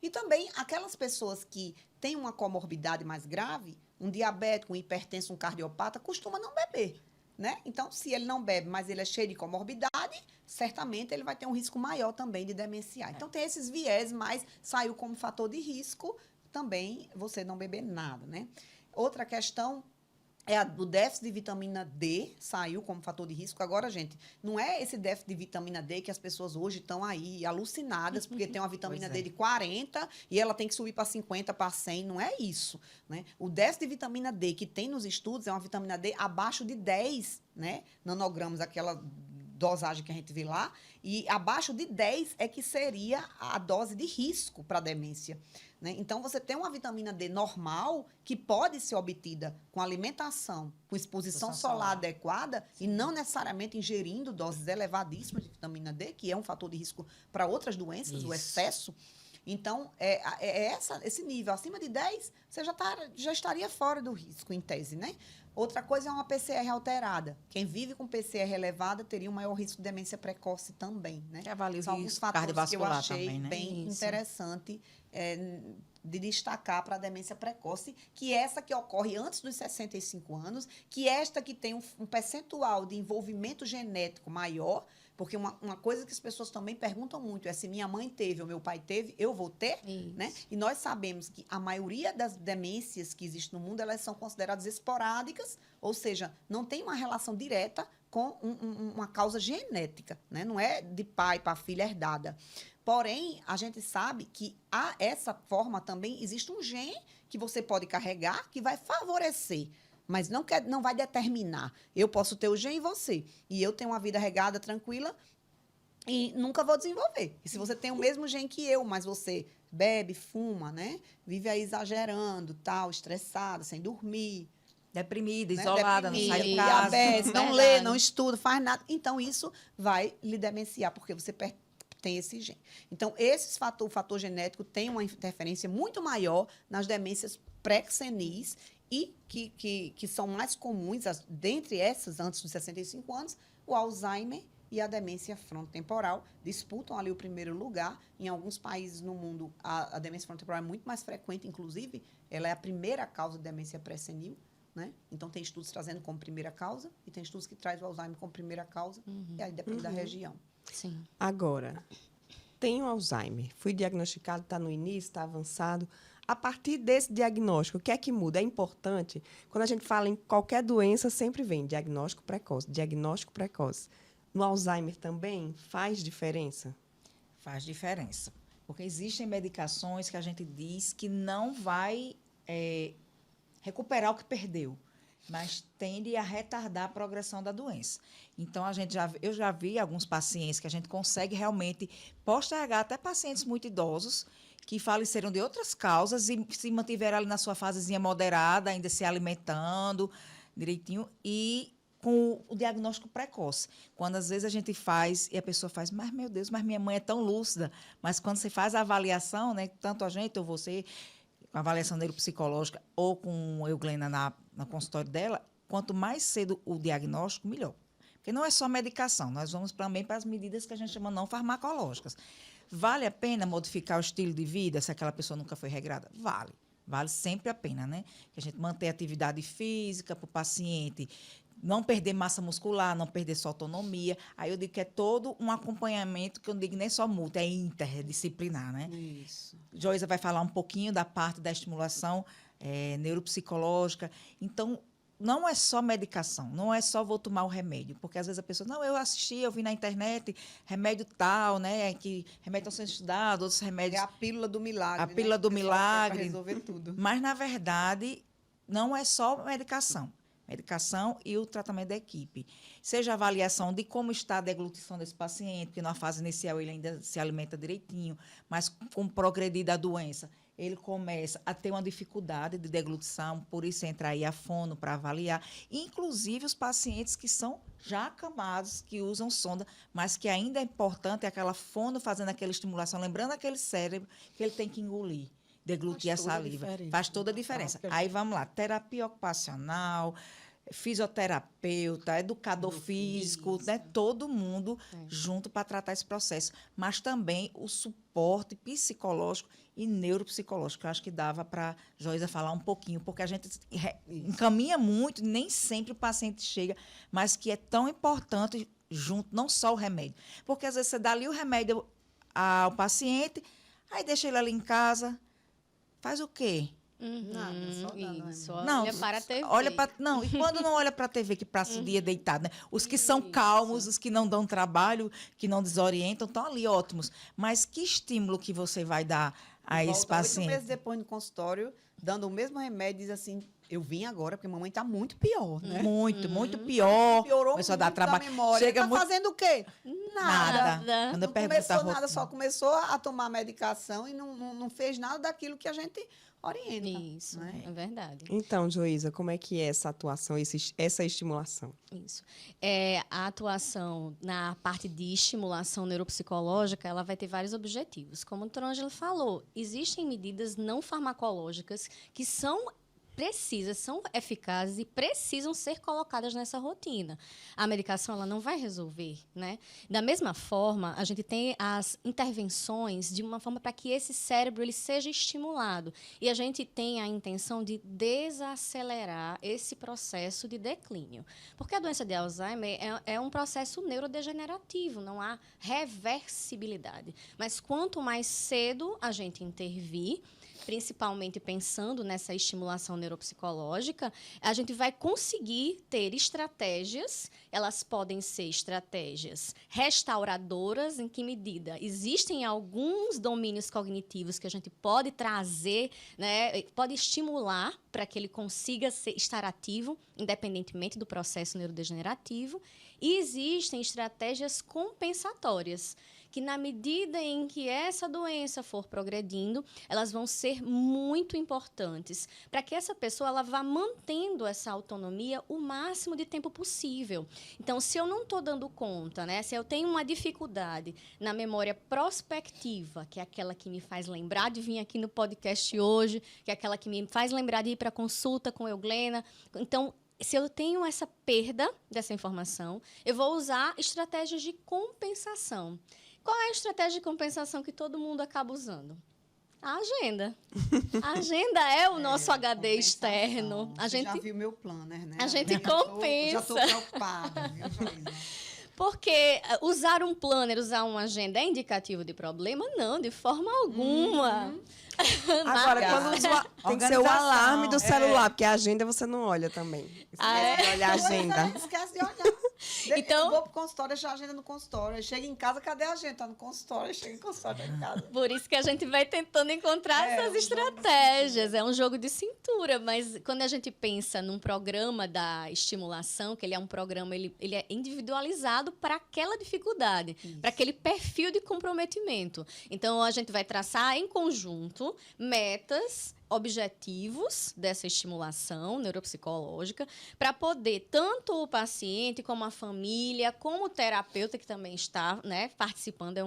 E também aquelas pessoas que têm uma comorbidade mais grave, um diabético, um hipertenso, um cardiopata, costuma não beber. Né? Então, se ele não bebe, mas ele é cheio de comorbidade, certamente ele vai ter um risco maior também de demenciar. Então, tem esses viés, mas saiu como fator de risco também você não beber nada, né? Outra questão é o déficit de vitamina D, saiu como fator de risco. Agora, gente, não é esse déficit de vitamina D que as pessoas hoje estão aí alucinadas, porque tem uma vitamina D de 40 e ela tem que subir para 50, para 100. Não é isso, né? O déficit de vitamina D que tem nos estudos é uma vitamina D abaixo de 10, né, nanogramas, aquela dosagem que a gente vê lá, e abaixo de 10 é que seria a dose de risco para demência. Né? Então, você tem uma vitamina D normal que pode ser obtida com alimentação, com exposição solar adequada, sim, e não necessariamente ingerindo doses elevadíssimas de vitamina D, que é um fator de risco para outras doenças, isso, o excesso. Então, esse nível, acima de 10, você já estaria fora do risco, em tese, né? Outra coisa é uma PCR alterada. Quem vive com PCR elevada teria um maior risco de demência precoce também, né? Que avalia São o alguns risco fatores que eu achei também, né? bem interessante de destacar para a demência precoce, que essa que ocorre antes dos 65 anos, que esta que tem um percentual de envolvimento genético maior, porque uma coisa que as pessoas também perguntam muito é se minha mãe teve ou meu pai teve, eu vou ter, né? E nós sabemos que a maioria das demências que existem no mundo, elas são consideradas esporádicas, ou seja, não tem uma relação direta com uma causa genética, né? Não é de pai para filha herdada. Porém, a gente sabe que essa forma também existe um gene que você pode carregar que vai favorecer, mas não vai determinar. Eu posso ter o gene e você. E eu tenho uma vida regada, tranquila, e nunca vou desenvolver. E se você tem o mesmo gene que eu, mas você bebe, fuma, né? Vive aí exagerando, tal, estressada, sem dormir, deprimida, isolada, não sai de casa. Diabetes, não lê, não estuda, faz nada. Então, isso vai lhe demenciar, porque você tem esse gene. Então, o fator genético tem uma interferência muito maior nas demências pré-senis e que são mais comuns, dentre essas, antes dos 65 anos, o Alzheimer e a demência frontotemporal disputam ali o primeiro lugar. Em alguns países no mundo, a demência frontotemporal é muito mais frequente, inclusive, ela é a primeira causa de demência pré-senil, né? Então, tem estudos trazendo como primeira causa e tem estudos que trazem o Alzheimer como primeira causa, e aí depende da região. Sim. Agora, tenho Alzheimer, fui diagnosticado, está no início, está avançado. A partir desse diagnóstico, o que é que muda? É importante, quando a gente fala em qualquer doença, sempre vem diagnóstico precoce, diagnóstico precoce. No Alzheimer também faz diferença? Faz diferença. Porque existem medicações que a gente diz que não vai recuperar o que perdeu, mas tende a retardar a progressão da doença. Então, eu já vi alguns pacientes que a gente consegue realmente postergar, até pacientes muito idosos, que faleceram de outras causas e se mantiveram ali na sua fasezinha moderada, ainda se alimentando direitinho, e com o diagnóstico precoce. Quando, às vezes, a gente faz, e a pessoa faz, mas, meu Deus, mas minha mãe é tão lúcida. Mas, quando você faz a avaliação, né, tanto a gente ou você, com a avaliação neuropsicológica ou com a Euglena na consultório dela, quanto mais cedo o diagnóstico, melhor. Porque não é só medicação, nós vamos também para as medidas que a gente chama não farmacológicas. Vale a pena modificar o estilo de vida se aquela pessoa nunca foi regrada? Vale. Vale sempre a pena, né? Que a gente manter atividade física para o paciente, não perder massa muscular, não perder sua autonomia. Aí eu digo que é todo um acompanhamento, que eu não digo nem só multa, é interdisciplinar, né? Isso. Joísa vai falar um pouquinho da parte da estimulação neuropsicológica. Então, não é só medicação, não é só vou tomar o remédio, porque às vezes a pessoa, não, eu vi na internet remédio tal, né, que remédio estão sendo estudados, outros remédios... É a pílula do milagre, a pílula do milagre. Para resolver tudo. Mas, na verdade, não é só medicação. medicação e o tratamento da equipe. Seja a avaliação de como está a deglutição desse paciente, porque na fase inicial ele ainda se alimenta direitinho, mas com o progredir da doença, ele começa a ter uma dificuldade de deglutição, por isso entra aí a fono para avaliar. Inclusive os pacientes que são já acamados, que usam sonda, mas que ainda é importante aquela fono fazendo aquela estimulação, lembrando aquele cérebro que ele tem que engolir, deglutir a saliva. Faz toda a diferença. Aí vamos lá, terapia ocupacional, fisioterapeuta, educador físico, né? Todo mundo junto para tratar esse processo. Mas também o suporte psicológico e neuropsicológico. Eu acho que dava para a Joísa falar um pouquinho, porque a gente encaminha muito, nem sempre o paciente chega, mas que é tão importante junto, não só o remédio. Porque às vezes você dá ali o remédio ao paciente, aí deixa ele ali em casa, faz o quê? Nada, só dando Isso, remédio. olha para a TV. Não, e quando não olha para a TV, que passa o dia deitado, né? Os que são calmos, os que não dão trabalho, que não desorientam, estão ali ótimos. Mas que estímulo que você vai dar a esse Volta 8 paciente? meses depois no consultório, dando o mesmo remédio, diz assim, eu vim agora, porque mamãe está muito pior, né? Muito pior. Piorou Começou a muito dar trabalho. da memória. Chega tá muito... fazendo o quê? Nada. Quando eu Não pergunto começou a nada, rotina. só começou a tomar medicação e não fez nada daquilo que a gente orienta. Isso, né? é verdade. Então, Joísa, como é que é essa atuação, essa estimulação? Isso. A atuação na parte de estimulação neuropsicológica, ela vai ter vários objetivos. Como o Dr. Ângela falou, existem medidas não farmacológicas que são precisas, são eficazes e precisam ser colocadas nessa rotina. A medicação ela não vai resolver, né? Da mesma forma, a gente tem as intervenções de uma forma para que esse cérebro ele seja estimulado e a gente tem a intenção de desacelerar esse processo de declínio. Porque a doença de Alzheimer é um processo neurodegenerativo, não há reversibilidade. Mas quanto mais cedo a gente intervir, principalmente pensando nessa estimulação neuropsicológica, a gente vai conseguir ter estratégias, elas podem ser estratégias restauradoras, em que medida? Existem alguns domínios cognitivos que a gente pode trazer, né, pode estimular para que ele consiga estar ativo, independentemente do processo neurodegenerativo, e existem estratégias compensatórias, que na medida em que essa doença for progredindo, elas vão ser muito importantes para que essa pessoa ela vá mantendo essa autonomia o máximo de tempo possível. Então, se eu não estou dando conta, né, se eu tenho uma dificuldade na memória prospectiva, que é aquela que me faz lembrar de vir aqui no podcast hoje, que é aquela que me faz lembrar de ir para a consulta com Euglena, então, se eu tenho essa perda dessa informação, eu vou usar estratégias de compensação. Qual é a estratégia de compensação que todo mundo acaba usando? A agenda. A agenda é o nosso HD externo. Você já viu meu planner, né? A gente Já compensa. estou preocupada, viu, Joísa? Porque usar um planner, usar uma agenda é indicativo de problema? Não, de forma alguma. Agora, quando usa, tem que ser o Organização, alarme do celular, porque a agenda você não olha também. Esquece de olhar a agenda. Esquece de olhar. Então- Eu vou pro consultório, deixo a agenda no consultório. Chega em casa, cadê a agenda? Tá no consultório, chega em consultório, tá em casa. Por isso que a gente vai tentando encontrar essas estratégias. É um jogo de cintura, mas quando a gente pensa num programa da estimulação, que ele é um programa, ele é individualizado para aquela dificuldade, para aquele perfil de comprometimento. Então, a gente vai traçar em conjunto metas, objetivos dessa estimulação neuropsicológica para poder tanto o paciente como a família, como o terapeuta que também está, né, participando,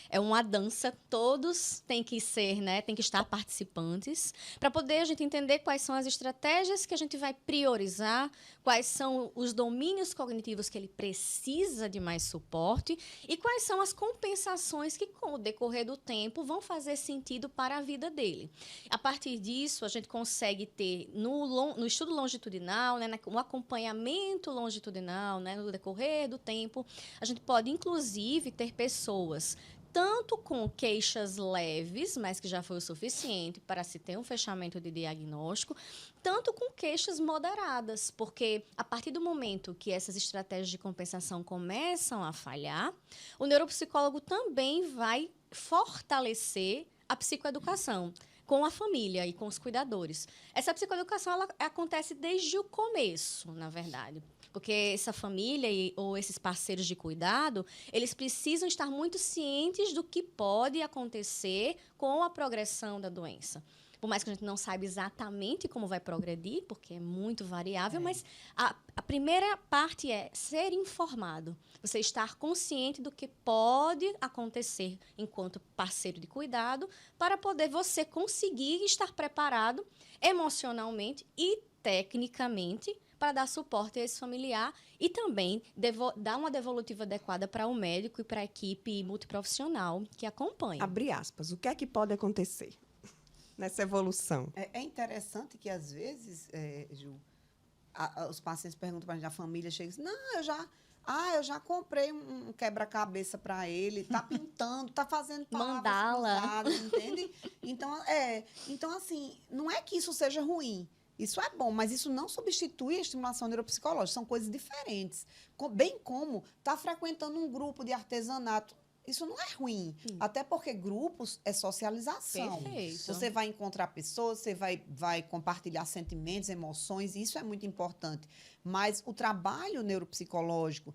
é uma dança, todos têm que ser, né, têm que estar participantes para poder a gente entender quais são as estratégias que a gente vai priorizar, quais são os domínios cognitivos que ele precisa de mais suporte e quais são as compensações que com o decorrer do tempo vão fazer sentido para a vida dele. A partir disso, a gente consegue ter no estudo longitudinal, né, no acompanhamento longitudinal, né, no decorrer do tempo, a gente pode, inclusive, ter pessoas tanto com queixas leves, mas que já foi o suficiente para se ter um fechamento de diagnóstico, tanto com queixas moderadas, porque a partir do momento que essas estratégias de compensação começam a falhar, o neuropsicólogo também vai fortalecer a psicoeducação. com a família e com os cuidadores. Essa psicoeducação ela acontece desde o começo, na verdade. Porque essa família ou esses parceiros de cuidado, eles precisam estar muito cientes do que pode acontecer com a progressão da doença. Por mais que a gente não saiba exatamente como vai progredir, porque é muito variável, mas a primeira parte é ser informado. Você estar consciente do que pode acontecer enquanto parceiro de cuidado, para poder você conseguir estar preparado emocionalmente e tecnicamente para dar suporte a esse familiar e também dar uma devolutiva adequada para o médico e para a equipe multiprofissional que acompanha. Abre aspas, o que é que pode acontecer nessa evolução? É interessante que, às vezes, Ju, os pacientes perguntam para a gente, a família chega e diz, não, eu já comprei um quebra-cabeça para ele, tá pintando, tá fazendo palavras Mandala. cruzadas, entende? Então, assim, não é que isso seja ruim. Isso é bom, mas isso não substitui a estimulação neuropsicológica. São coisas diferentes. Bem como tá frequentando um grupo de artesanato. Isso não é ruim. Até porque grupos é socialização. Perfeito. Você vai encontrar pessoas, você vai compartilhar sentimentos, emoções, e isso é muito importante. Mas o trabalho neuropsicológico,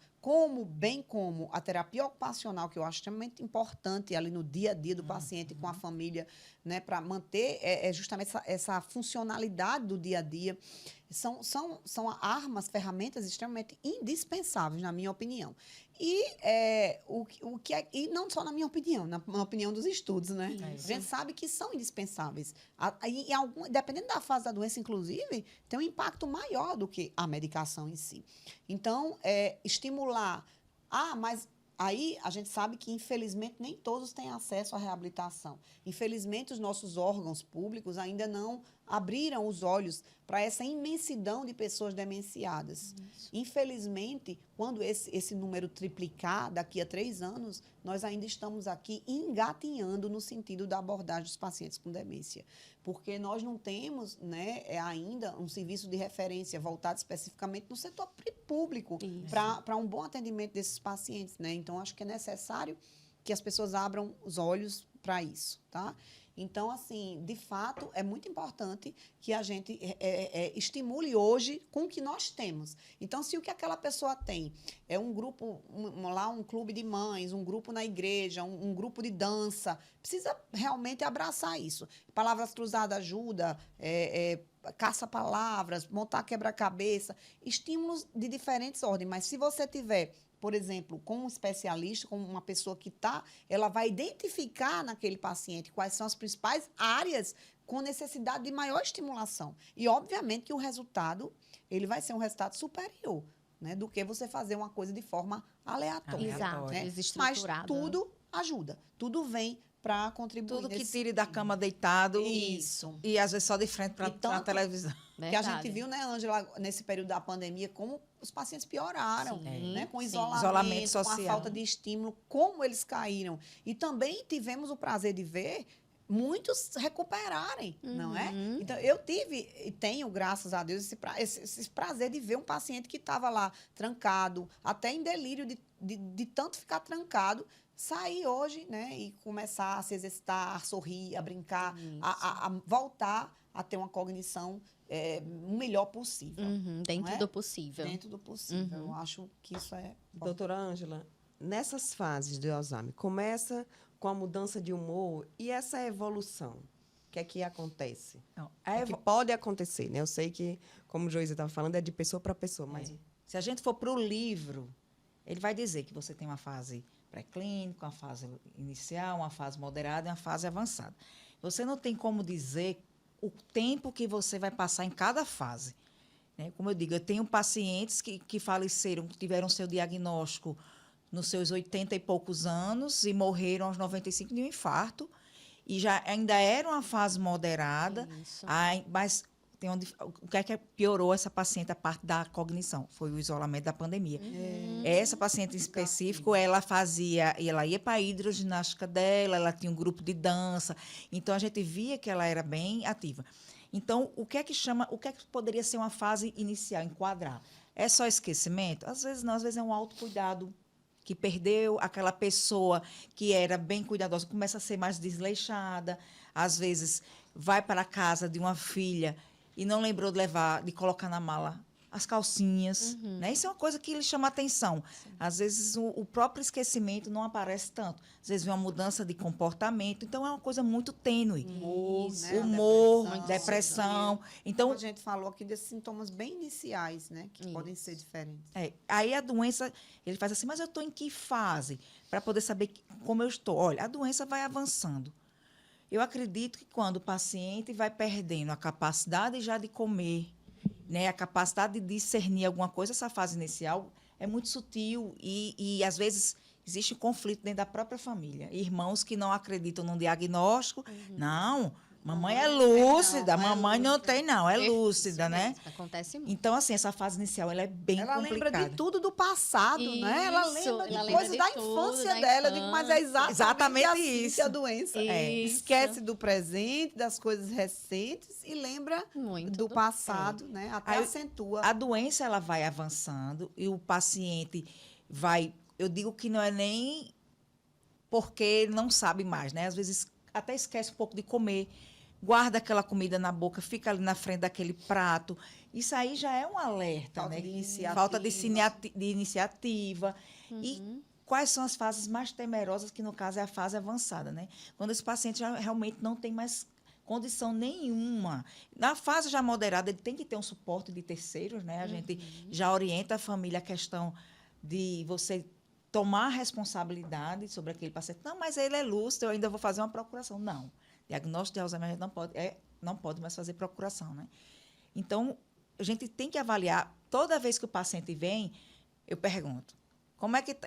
bem como a terapia ocupacional, que eu acho extremamente importante ali no dia a dia do paciente com a família, né, para manter justamente essa funcionalidade do dia a dia, são armas, ferramentas extremamente indispensáveis, na minha opinião. E não só na minha opinião, na opinião dos estudos, né? Isso. A gente sabe que são indispensáveis. Dependendo da fase da doença, inclusive, tem um impacto maior do que a medicação em si. Então, estimular. Mas aí a gente sabe que, infelizmente, nem todos têm acesso à reabilitação. Infelizmente, os nossos órgãos públicos ainda não abriram os olhos para essa imensidão de pessoas demenciadas. Isso. Infelizmente, quando esse número triplicar daqui a 3 anos, nós ainda estamos aqui engatinhando no sentido da abordagem dos pacientes com demência. Porque nós não temos, né, ainda um serviço de referência voltado especificamente no setor público para um bom atendimento desses pacientes, né? Então, acho que é necessário que as pessoas abram os olhos para isso, tá? Então, assim, de fato, é muito importante que a gente estimule hoje com o que nós temos. Então, se o que aquela pessoa tem é um grupo, um clube de mães, um grupo na igreja, um grupo de dança, precisa realmente abraçar isso. Palavras cruzadas ajuda, caça-palavras, montar quebra-cabeça, estímulos de diferentes ordens. Mas se você tiver, por exemplo, com um especialista, com uma pessoa que ela vai identificar naquele paciente quais são as principais áreas com necessidade de maior estimulação. E, obviamente, que o resultado, ele vai ser um resultado superior, né, do que você fazer uma coisa de forma aleatória. Exato, né? desestruturada. Mas tudo ajuda, tudo vem para contribuir. Tudo que tire da cama deitado Isso. E às vezes só de frente para a televisão. Que a gente viu, né, Ângela, nesse período da pandemia, como os pacientes pioraram, né, com isolamento social, com a falta de estímulo, como eles caíram. E também tivemos o prazer de ver muitos recuperarem, não é? Então, eu tive e tenho, graças a Deus, esse prazer de ver um paciente que estava lá trancado, até em delírio de tanto ficar trancado, sair hoje, né, e começar a se exercitar, a sorrir, a brincar, a voltar a ter uma cognição o melhor possível. Dentro do possível. Dentro do possível. Eu acho que isso é... Doutora Ângela, nessas fases do Alzheimer, começa com a mudança de humor e essa evolução. O que é que acontece? Não, que pode acontecer, né? Eu sei que, como o Joísa estava falando, é de pessoa para pessoa, mas... Se a gente for para o livro, ele vai dizer que você tem uma fase pré-clínica, uma fase inicial, uma fase moderada e uma fase avançada. Você não tem como dizer o tempo que você vai passar em cada fase, né? Como eu digo, eu tenho pacientes que faleceram, que tiveram seu diagnóstico nos seus 80 e poucos anos e morreram aos 95 de um infarto, e já ainda era uma fase moderada, mas o que é que piorou essa paciente, a parte da cognição? Foi o isolamento da pandemia. Essa paciente em específico, ela ia para a hidroginástica dela, ela tinha um grupo de dança, então a gente via que ela era bem ativa. Então, o que é que poderia ser uma fase inicial, enquadrar? É só esquecimento? Às vezes não, às vezes é um autocuidado, que perdeu aquela pessoa que era bem cuidadosa, começa a ser mais desleixada, às vezes vai para a casa de uma filha e não lembrou de colocar na mala as calcinhas, né? Isso é uma coisa que lhe chama a atenção. Às vezes, o próprio esquecimento não aparece tanto. Às vezes, vem uma mudança de comportamento. Então, é uma coisa muito tênue. Humor, depressão. Então, Então, a gente falou aqui desses sintomas bem iniciais, né? Que podem ser diferentes. aí a doença, ele faz assim, mas eu estou em que fase? Para poder saber como eu estou. Olha, a doença vai avançando. Eu acredito que quando o paciente vai perdendo a capacidade já de comer, né, a capacidade de discernir alguma coisa, essa fase inicial é muito sutil e às vezes, existe um conflito dentro da própria família. Irmãos que não acreditam num diagnóstico. Não, mamãe é lúcida, mamãe não tem, não, é lúcida, né? Acontece muito. Então, assim, essa fase inicial ela é bem Ela complicada. lembra de tudo do passado, né? Ela Isso, lembra de ela lembra coisas de da tudo, infância da dela. Eu digo, mas é exatamente assim isso. que a doença Isso. esquece do presente, das coisas recentes e lembra Muito do passado, né? Até Aí, acentua. A doença ela vai avançando e o paciente vai... Eu digo que não é nem porque ele não sabe mais, né? Às vezes até esquece um pouco de comer, guarda aquela comida na boca, fica ali na frente daquele prato. Isso aí já é um alerta, Falta né? de iniciativa. Falta de iniciativa. E quais são as fases mais temerosas, que no caso é a fase avançada, né? Quando esse paciente já realmente não tem mais condição nenhuma. Na fase já moderada, ele tem que ter um suporte de terceiros, né? A gente já orienta a família a questão de você tomar responsabilidade sobre aquele paciente. Não, mas ele é lúcido, eu ainda vou fazer uma procuração. Não. Diagnóstico de Alzheimer não pode mais fazer procuração, né? Então, a gente tem que avaliar. Toda vez que o paciente vem, eu pergunto: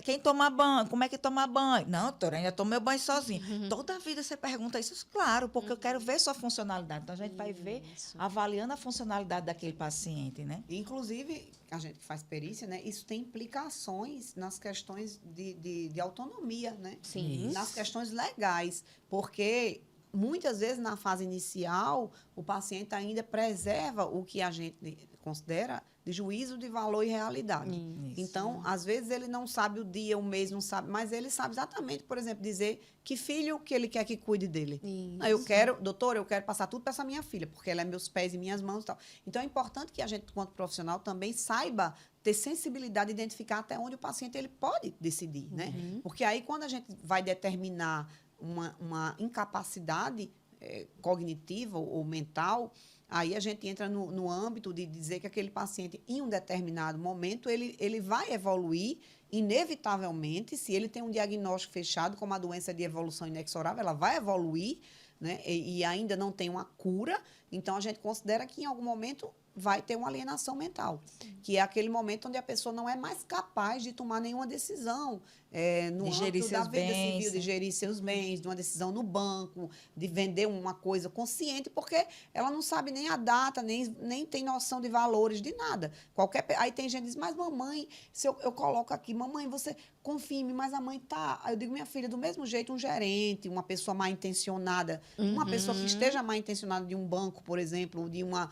quem toma banho? Como é que toma banho? Não, doutora, ainda tomo meu banho sozinha. Toda vida você pergunta isso, claro, porque eu quero ver sua funcionalidade. Então, a gente vai ver, avaliando a funcionalidade daquele paciente, né? Inclusive, a gente que faz perícia, né? Isso tem implicações nas questões de autonomia, né? Sim. Nas questões legais, porque muitas vezes na fase inicial o paciente ainda preserva o que a gente considera de juízo de valor e realidade. Isso. Então, às vezes ele não sabe o dia, o mês, não sabe, mas ele sabe exatamente, por exemplo, dizer que filho que ele quer que cuide dele. Eu quero, doutor, eu quero passar tudo para essa minha filha, porque ela é meus pés e minhas mãos e tal. Então, é importante que a gente, enquanto profissional, também saiba ter sensibilidade, identificar até onde o paciente ele pode decidir, né? Porque aí, quando a gente vai determinar uma incapacidade cognitiva ou mental, aí a gente entra no âmbito de dizer que aquele paciente, em um determinado momento, ele vai evoluir inevitavelmente. Se ele tem um diagnóstico fechado, como a doença de evolução inexorável, ela vai evoluir, né? E ainda não tem uma cura. Então, a gente considera que, em algum momento, vai ter uma alienação mental, que é aquele momento onde a pessoa não é mais capaz de tomar nenhuma decisão no âmbito da vida civil, de gerir seus bens, de uma decisão no banco, de vender uma coisa consciente, porque ela não sabe nem a data, nem tem noção de valores, de nada. Aí tem gente que diz, mas mamãe, se eu coloco aqui, mamãe, você confia em mim, mas a mãe tá... Aí eu digo, minha filha, do mesmo jeito, um gerente, uma pessoa mal intencionada, uma pessoa que esteja mal intencionada de um banco, por exemplo, de uma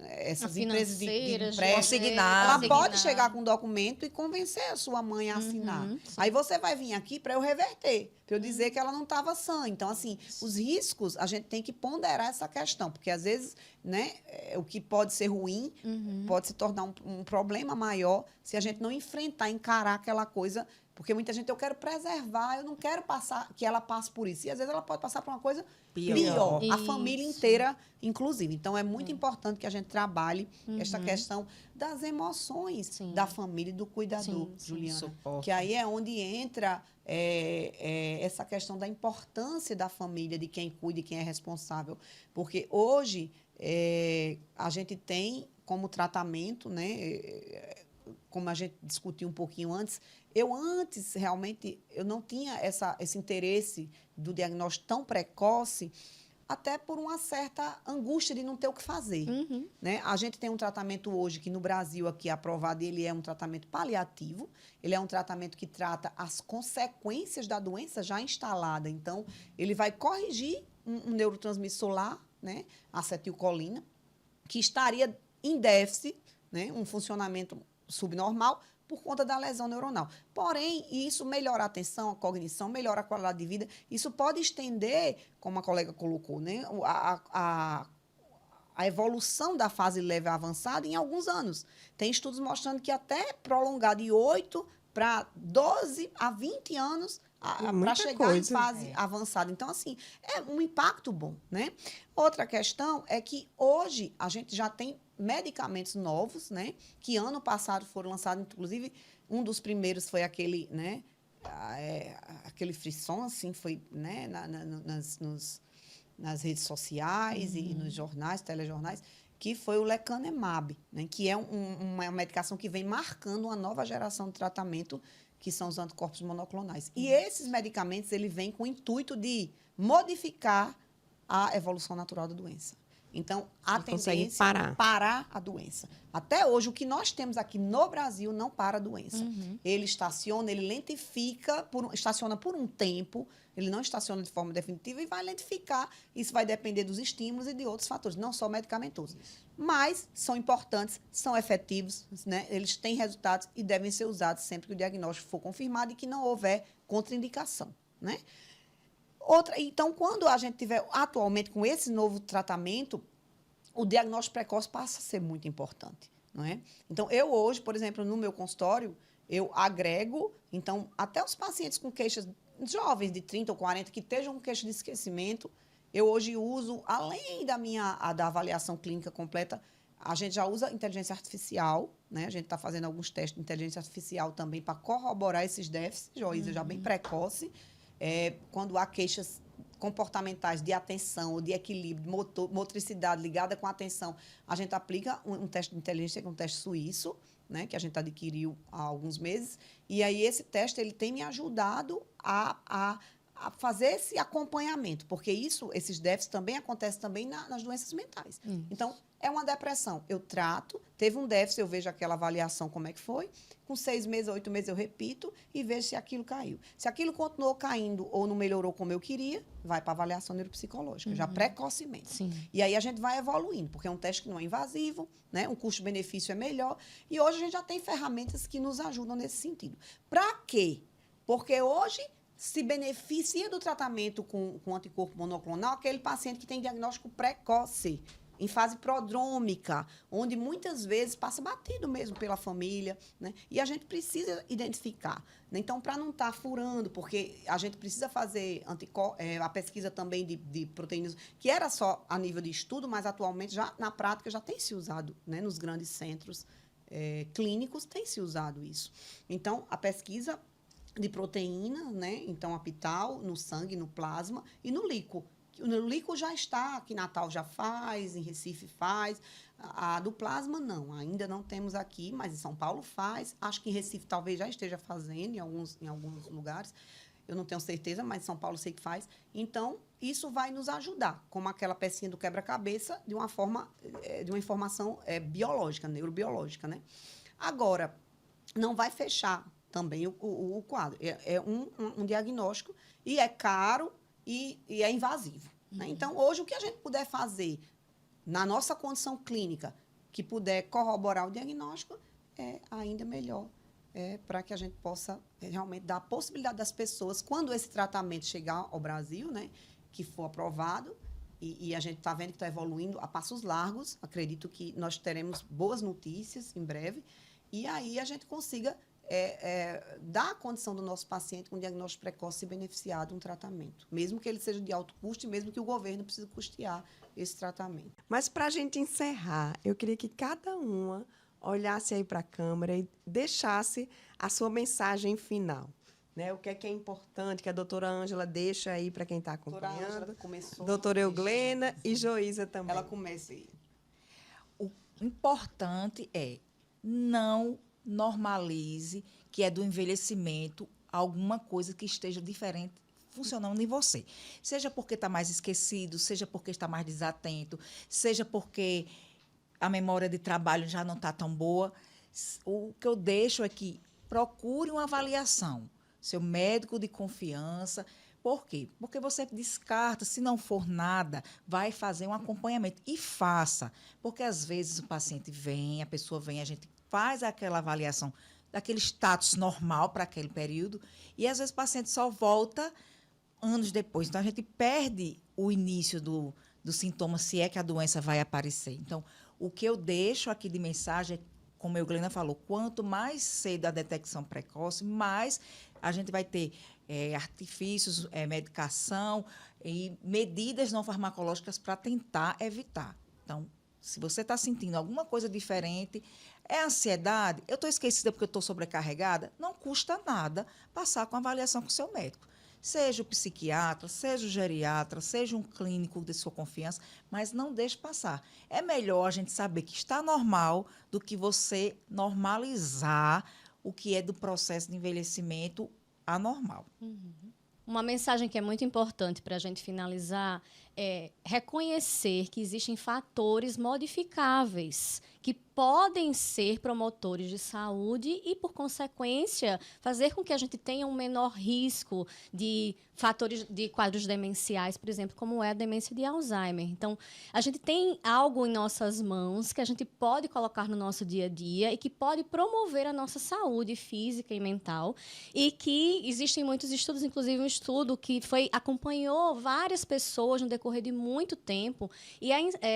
essas empresas de empréstimo, ela pode chegar com um documento e convencer a sua mãe a assinar. Aí você vai vir aqui para eu reverter, para eu dizer que ela não estava sã. Então, assim, os riscos, a gente tem que ponderar essa questão, porque às vezes, né, o que pode ser ruim pode se tornar um problema maior se a gente não enfrentar, encarar aquela coisa. Porque muita gente, eu quero preservar, eu não quero que ela passe por isso. E às vezes ela pode passar por uma coisa pior. A família inteira, inclusive. Então, é muito importante que a gente trabalhe essa questão das emoções da família e do cuidador, Juliana. Suporte. Que aí é onde entra essa questão da importância da família, de quem cuida e quem é responsável. Porque hoje, a gente tem como tratamento, né, como a gente discutiu um pouquinho antes, realmente, eu não tinha esse interesse do diagnóstico tão precoce, até por uma certa angústia de não ter o que fazer. Né? A gente tem um tratamento hoje que no Brasil aqui aprovado, ele é um tratamento paliativo, ele é um tratamento que trata as consequências da doença já instalada. Então, ele vai corrigir um neurotransmissor lá, né, acetilcolina, que estaria em déficit, né, um funcionamento subnormal, por conta da lesão neuronal. Porém, isso melhora a atenção, a cognição, melhora a qualidade de vida. Isso pode estender, como a colega colocou, né, a evolução da fase leve a avançada em alguns anos. Tem estudos mostrando que até prolongar de 8 para 12 a 20 anos para chegar em fase avançada. Então, assim, é um impacto bom, né? Outra questão é que hoje a gente já tem medicamentos novos, né? Que ano passado foram lançados, inclusive, um dos primeiros foi aquele, né? Aquele frisson, assim, foi, né? Nas redes sociais e nos jornais, telejornais, que foi o lecanemab, né? Que é uma medicação que vem marcando uma nova geração de tratamento, que são os anticorpos monoclonais. E esses medicamentos, ele vem com o intuito de modificar a evolução natural da doença. Então, a tendência é parar a doença. Até hoje, o que nós temos aqui no Brasil não para a doença. Ele estaciona, ele lentifica, estaciona por um tempo, ele não estaciona de forma definitiva e vai lentificar. Isso vai depender dos estímulos e de outros fatores, não só medicamentosos. Mas são importantes, são efetivos, né? Eles têm resultados e devem ser usados sempre que o diagnóstico for confirmado e que não houver contraindicação, né? Então, quando a gente tiver atualmente com esse novo tratamento, o diagnóstico precoce passa a ser muito importante, não é? Então, eu hoje, por exemplo, no meu consultório, eu agrego, então, até os pacientes com queixas jovens de 30 ou 40 que estejam com queixa de esquecimento, eu hoje uso, além da avaliação clínica completa, a gente já usa inteligência artificial, né? A gente está fazendo alguns testes de inteligência artificial também para corroborar esses déficits, Joísa, já bem precoce. Quando há queixas comportamentais de atenção ou de equilíbrio, motricidade ligada com a atenção, a gente aplica um teste de inteligência, que é um teste suíço, né, que a gente adquiriu há alguns meses. E aí esse teste ele tem me ajudado a fazer esse acompanhamento, porque esses déficits também acontecem também nas doenças mentais. Então, é uma depressão. Eu trato, teve um déficit, eu vejo aquela avaliação, como é que foi. Com 6 meses, 8 meses, eu repito e vejo se aquilo caiu. Se aquilo continuou caindo ou não melhorou como eu queria, vai para a avaliação neuropsicológica, já precocemente. Sim. E aí a gente vai evoluindo, porque é um teste que não é invasivo, né? O custo-benefício é melhor. E hoje a gente já tem ferramentas que nos ajudam nesse sentido. Para quê? Porque hoje se beneficia do tratamento com anticorpo monoclonal aquele paciente que tem diagnóstico precoce, em fase prodrômica, onde muitas vezes passa batido mesmo pela família, né? E a gente precisa identificar, né? Então, para não estar furando, porque a gente precisa fazer a pesquisa também de proteínas, que era só a nível de estudo, mas atualmente, já na prática, já tem se usado, né? Nos grandes centros clínicos, tem se usado isso. Então, a pesquisa de proteína, né? Então, a Pital, no sangue, no plasma e no líquido. No líquido já está, aqui em Natal já faz, em Recife faz. A do plasma, não. Ainda não temos aqui, mas em São Paulo faz. Acho que em Recife talvez já esteja fazendo, em alguns lugares. Eu não tenho certeza, mas em São Paulo sei que faz. Então, isso vai nos ajudar, como aquela pecinha do quebra-cabeça, de uma informação biológica, neurobiológica, né? Agora, não vai fechar também o quadro. É um diagnóstico e é caro, e é invasivo. Né? Então, hoje, o que a gente puder fazer na nossa condição clínica, que puder corroborar o diagnóstico, é ainda melhor, para que a gente possa realmente dar a possibilidade das pessoas, quando esse tratamento chegar ao Brasil, né, que for aprovado, e a gente está vendo que está evoluindo a passos largos, acredito que nós teremos boas notícias em breve, e aí a gente consiga dar a condição do nosso paciente com diagnóstico precoce se beneficiar de um tratamento, mesmo que ele seja de alto custo e mesmo que o governo precise custear esse tratamento. Mas, para a gente encerrar, eu queria que cada uma olhasse aí para a câmera e deixasse a sua mensagem final. Né? O que é importante que a doutora Ângela deixa aí para quem está acompanhando. Doutora Ângela começou. Doutora Euglena e Joísa também. Ela começa aí. O importante é não normalize que é do envelhecimento alguma coisa que esteja diferente funcionando em você. Seja porque está mais esquecido, seja porque está mais desatento, seja porque a memória de trabalho já não está tão boa. O que eu deixo é que procure uma avaliação. Seu médico de confiança. Por quê? Porque você descarta, se não for nada, vai fazer um acompanhamento. E faça. Porque, às vezes, o paciente vem, a pessoa vem, a gente faz aquela avaliação daquele status normal para aquele período, e às vezes o paciente só volta anos depois. Então, a gente perde o início do sintoma, se é que a doença vai aparecer. Então, o que eu deixo aqui de mensagem é, como a Euglena falou, quanto mais cedo a detecção precoce, mais a gente vai ter artifícios, medicação e medidas não farmacológicas para tentar evitar. Então, se você está sentindo alguma coisa diferente, é ansiedade, eu estou esquecida porque eu estou sobrecarregada, não custa nada passar com avaliação com o seu médico. Seja o psiquiatra, seja o geriatra, seja um clínico de sua confiança, mas não deixe passar. É melhor a gente saber que está normal do que você normalizar o que é do processo de envelhecimento anormal. Uma mensagem que é muito importante para a gente finalizar é reconhecer que existem fatores modificáveis que podem ser promotores de saúde e, por consequência, fazer com que a gente tenha um menor risco de fatores de quadros demenciais, por exemplo, como é a demência de Alzheimer. Então, a gente tem algo em nossas mãos que a gente pode colocar no nosso dia a dia e que pode promover a nossa saúde física e mental, e que existem muitos estudos, inclusive um estudo que acompanhou várias pessoas no decorrer de muito tempo, e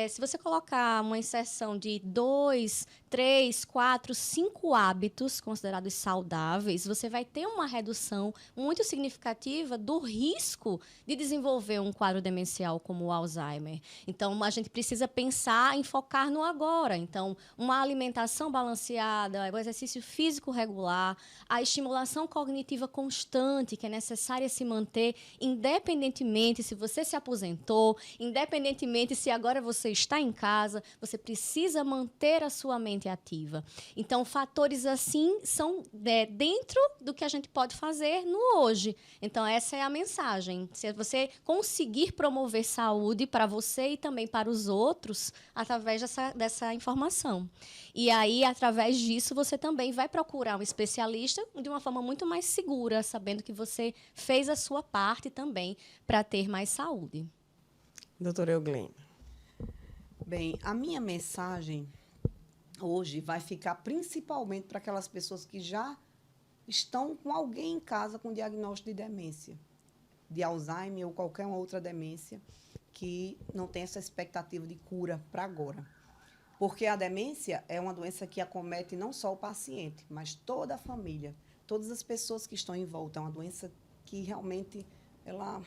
se você colocar uma inserção de 2, 3, 4, 5 hábitos considerados saudáveis, você vai ter uma redução muito significativa do risco de desenvolver um quadro demencial como o Alzheimer. Então, a gente precisa pensar em focar no agora. Então, uma alimentação balanceada, o exercício físico regular, a estimulação cognitiva constante, que é necessária se manter, independentemente se você se aposentou, independentemente se agora você está em casa, você precisa manter a sua mente ativa. Então, fatores assim são dentro do que a gente pode fazer no hoje. Então, essa é a mensagem. Se você conseguir promover saúde para você e também para os outros, através dessa informação. E aí, através disso, você também vai procurar um especialista de uma forma muito mais segura, sabendo que você fez a sua parte também para ter mais saúde. Doutora Euglena. Bem, a minha mensagem hoje vai ficar principalmente para aquelas pessoas que já estão com alguém em casa com diagnóstico de demência, de Alzheimer ou qualquer outra demência, que não tem essa expectativa de cura para agora. Porque a demência é uma doença que acomete não só o paciente, mas toda a família, todas as pessoas que estão em volta. É uma doença que realmente, ela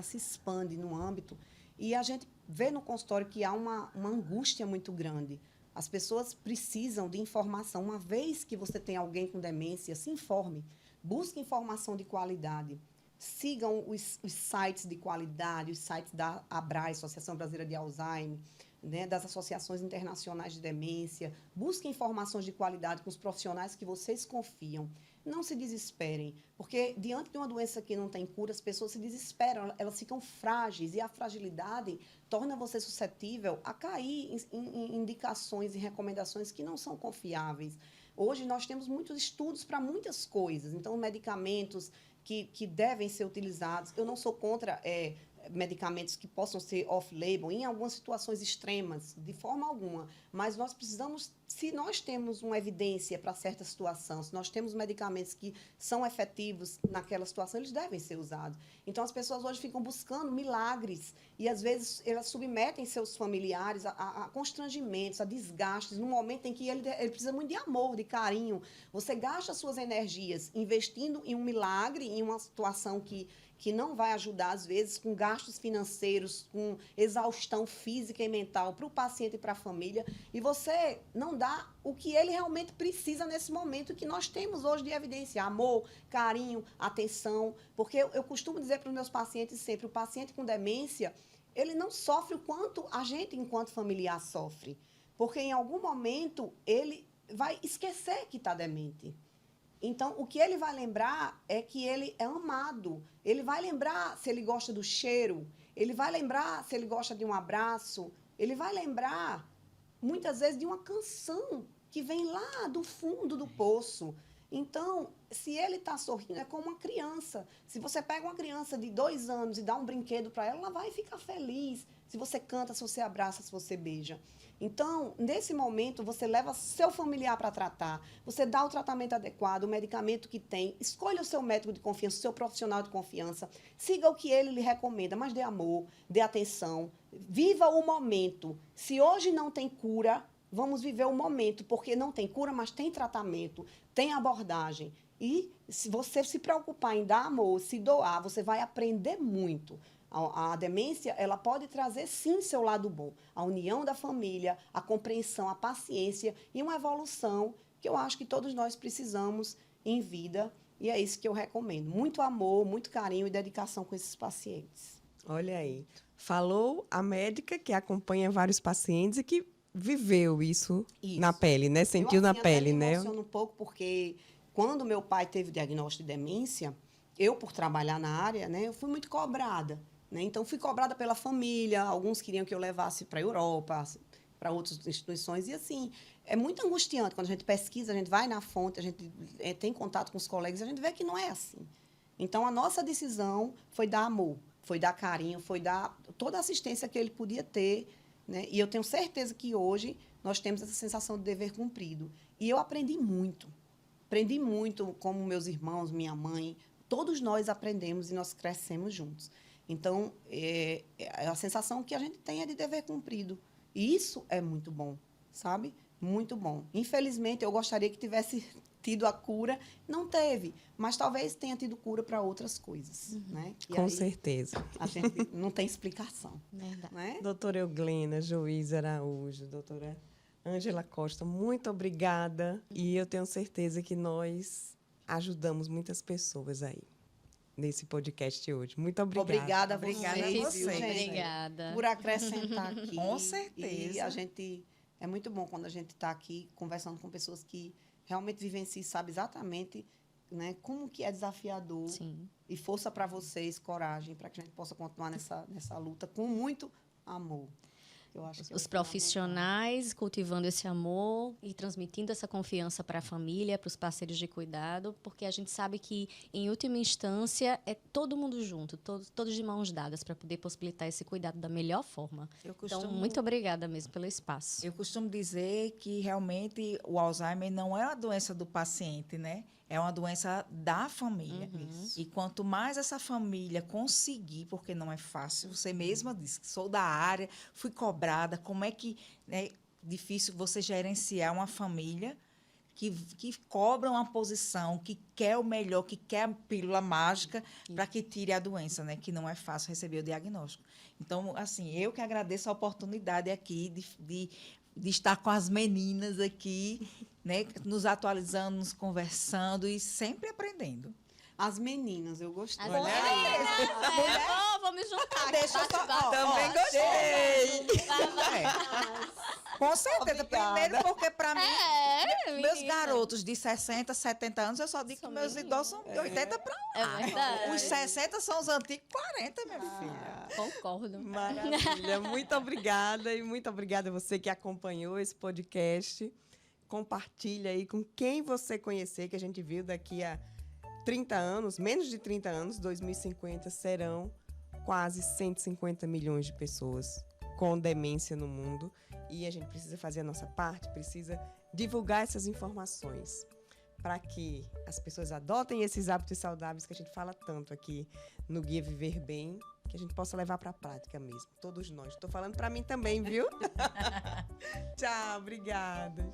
se expande no âmbito. E a gente vê no consultório que há uma angústia muito grande. As pessoas precisam de informação. Uma vez que você tem alguém com demência, se informe. Busque informação de qualidade. Sigam os sites de qualidade, os sites da ABRAE, Associação Brasileira de Alzheimer, né, das associações internacionais de demência. Busquem informações de qualidade com os profissionais que vocês confiam. Não se desesperem, porque diante de uma doença que não tem cura, as pessoas se desesperam, elas ficam frágeis, e a fragilidade torna você suscetível a cair em indicações e recomendações que não são confiáveis. Hoje nós temos muitos estudos para muitas coisas, então medicamentos que devem ser utilizados. Eu não sou contra medicamentos que possam ser off-label em algumas situações extremas, de forma alguma, mas nós precisamos, se nós temos uma evidência para certa situação, se nós temos medicamentos que são efetivos naquela situação, eles devem ser usados. Então, as pessoas hoje ficam buscando milagres e, às vezes, elas submetem seus familiares a constrangimentos, a desgastes, no momento em que ele precisa muito de amor, de carinho. Você gasta suas energias investindo em um milagre, em uma situação que não vai ajudar, às vezes, com gastos financeiros, com exaustão física e mental para o paciente e para a família, e você não dá o que ele realmente precisa nesse momento que nós temos hoje de evidência: amor, carinho, atenção. Porque eu costumo dizer para os meus pacientes sempre, o paciente com demência, ele não sofre o quanto a gente, enquanto familiar, sofre. Porque em algum momento ele vai esquecer que está demente. Então, o que ele vai lembrar é que ele é amado. Ele vai lembrar se ele gosta do cheiro. Ele vai lembrar se ele gosta de um abraço. Ele vai lembrar, muitas vezes, de uma canção que vem lá do fundo do poço. Então, se ele está sorrindo, é como uma criança. Se você pega uma criança de 2 anos e dá um brinquedo para ela, ela vai ficar feliz. se você canta, se você abraça, se você beija. Então, nesse momento, você leva seu familiar para tratar, você dá o tratamento adequado, o medicamento que tem, escolha o seu médico de confiança, o seu profissional de confiança, siga o que ele lhe recomenda, mas dê amor, dê atenção, viva o momento. Se hoje não tem cura, vamos viver o momento, porque não tem cura, mas tem tratamento, tem abordagem. E se você se preocupar em dar amor, se doar, você vai aprender muito. A demência, ela pode trazer, sim, seu lado bom. A união da família, a compreensão, a paciência e uma evolução que eu acho que todos nós precisamos em vida. E é isso que eu recomendo. Muito amor, muito carinho e dedicação com esses pacientes. Olha aí. Falou a médica que acompanha vários pacientes e que viveu isso na pele, né? Sentiu na pele, né? Eu emociono um pouco porque quando meu pai teve o diagnóstico de demência, eu, por trabalhar na área, né, eu fui muito cobrada. Né? Então, fui cobrada pela família, alguns queriam que eu levasse para a Europa, para outras instituições, e assim, é muito angustiante quando a gente pesquisa, a gente vai na fonte, a gente tem contato com os colegas, a gente vê que não é assim. Então, a nossa decisão foi dar amor, foi dar carinho, foi dar toda a assistência que ele podia ter, né? E eu tenho certeza que hoje nós temos essa sensação de dever cumprido. E eu aprendi muito como meus irmãos, minha mãe, todos nós aprendemos e nós crescemos juntos. Então, a sensação que a gente tem é de dever cumprido. E isso é muito bom, sabe? Muito bom. Infelizmente, eu gostaria que tivesse tido a cura. Não teve, mas talvez tenha tido cura para outras coisas. Né? E Com aí, certeza. A gente não tem explicação. Verdade. Né? Doutora Euglena, Joísa Araújo, doutora Ângela Costa, muito obrigada. E eu tenho certeza que nós ajudamos muitas pessoas aí nesse podcast de hoje. Muito obrigada. Obrigada a Sim, você, gente, obrigada. por acrescentar aqui. Com certeza. E a gente, é muito bom quando a gente está aqui conversando com pessoas que realmente vivenciam e sabem exatamente, né, como que é desafiador. Sim. E força para vocês, coragem, para que a gente possa continuar nessa luta com muito amor. Eu acho que Os profissionais cultivando esse amor e transmitindo essa confiança para a família, para os parceiros de cuidado, porque a gente sabe que, em última instância, é todo mundo junto, todos de mãos dadas, para poder possibilitar esse cuidado da melhor forma. Então, muito obrigada mesmo pelo espaço. Eu costumo dizer que, realmente, o Alzheimer não é uma doença do paciente, né? É uma doença da família. E quanto mais essa família conseguir, porque não é fácil, você mesma disse que sou da área, fui cobrada, como é que é difícil você gerenciar uma família que cobra uma posição, que quer o melhor, que quer a pílula mágica para que tire a doença, né? Que não é fácil receber o diagnóstico. Então, assim, eu que agradeço a oportunidade aqui de estar com as meninas aqui, né, nos atualizando, nos conversando e sempre aprendendo. As meninas, eu gostei. As meninas, vou me juntar. Deixa eu só... Também gostei. Com certeza. Obrigada. Primeiro porque, para mim, meus menina. garotos de 60, 70 anos, eu só digo que meus idosos são de 80 para lá. É verdade. Os 60 são os antigos 40, minha filha. Concordo. Maravilha. Muito obrigada. E muito obrigada a você que acompanhou esse podcast. Compartilha aí com quem você conhecer, que a gente viu daqui a 30 anos, menos de 30 anos, 2050, serão quase 150 milhões de pessoas com demência no mundo. E a gente precisa fazer a nossa parte, precisa divulgar essas informações para que as pessoas adotem esses hábitos saudáveis que a gente fala tanto aqui no Guia Viver Bem, que a gente possa levar para a prática mesmo, todos nós. Estou falando para mim também, viu? Tchau, obrigada.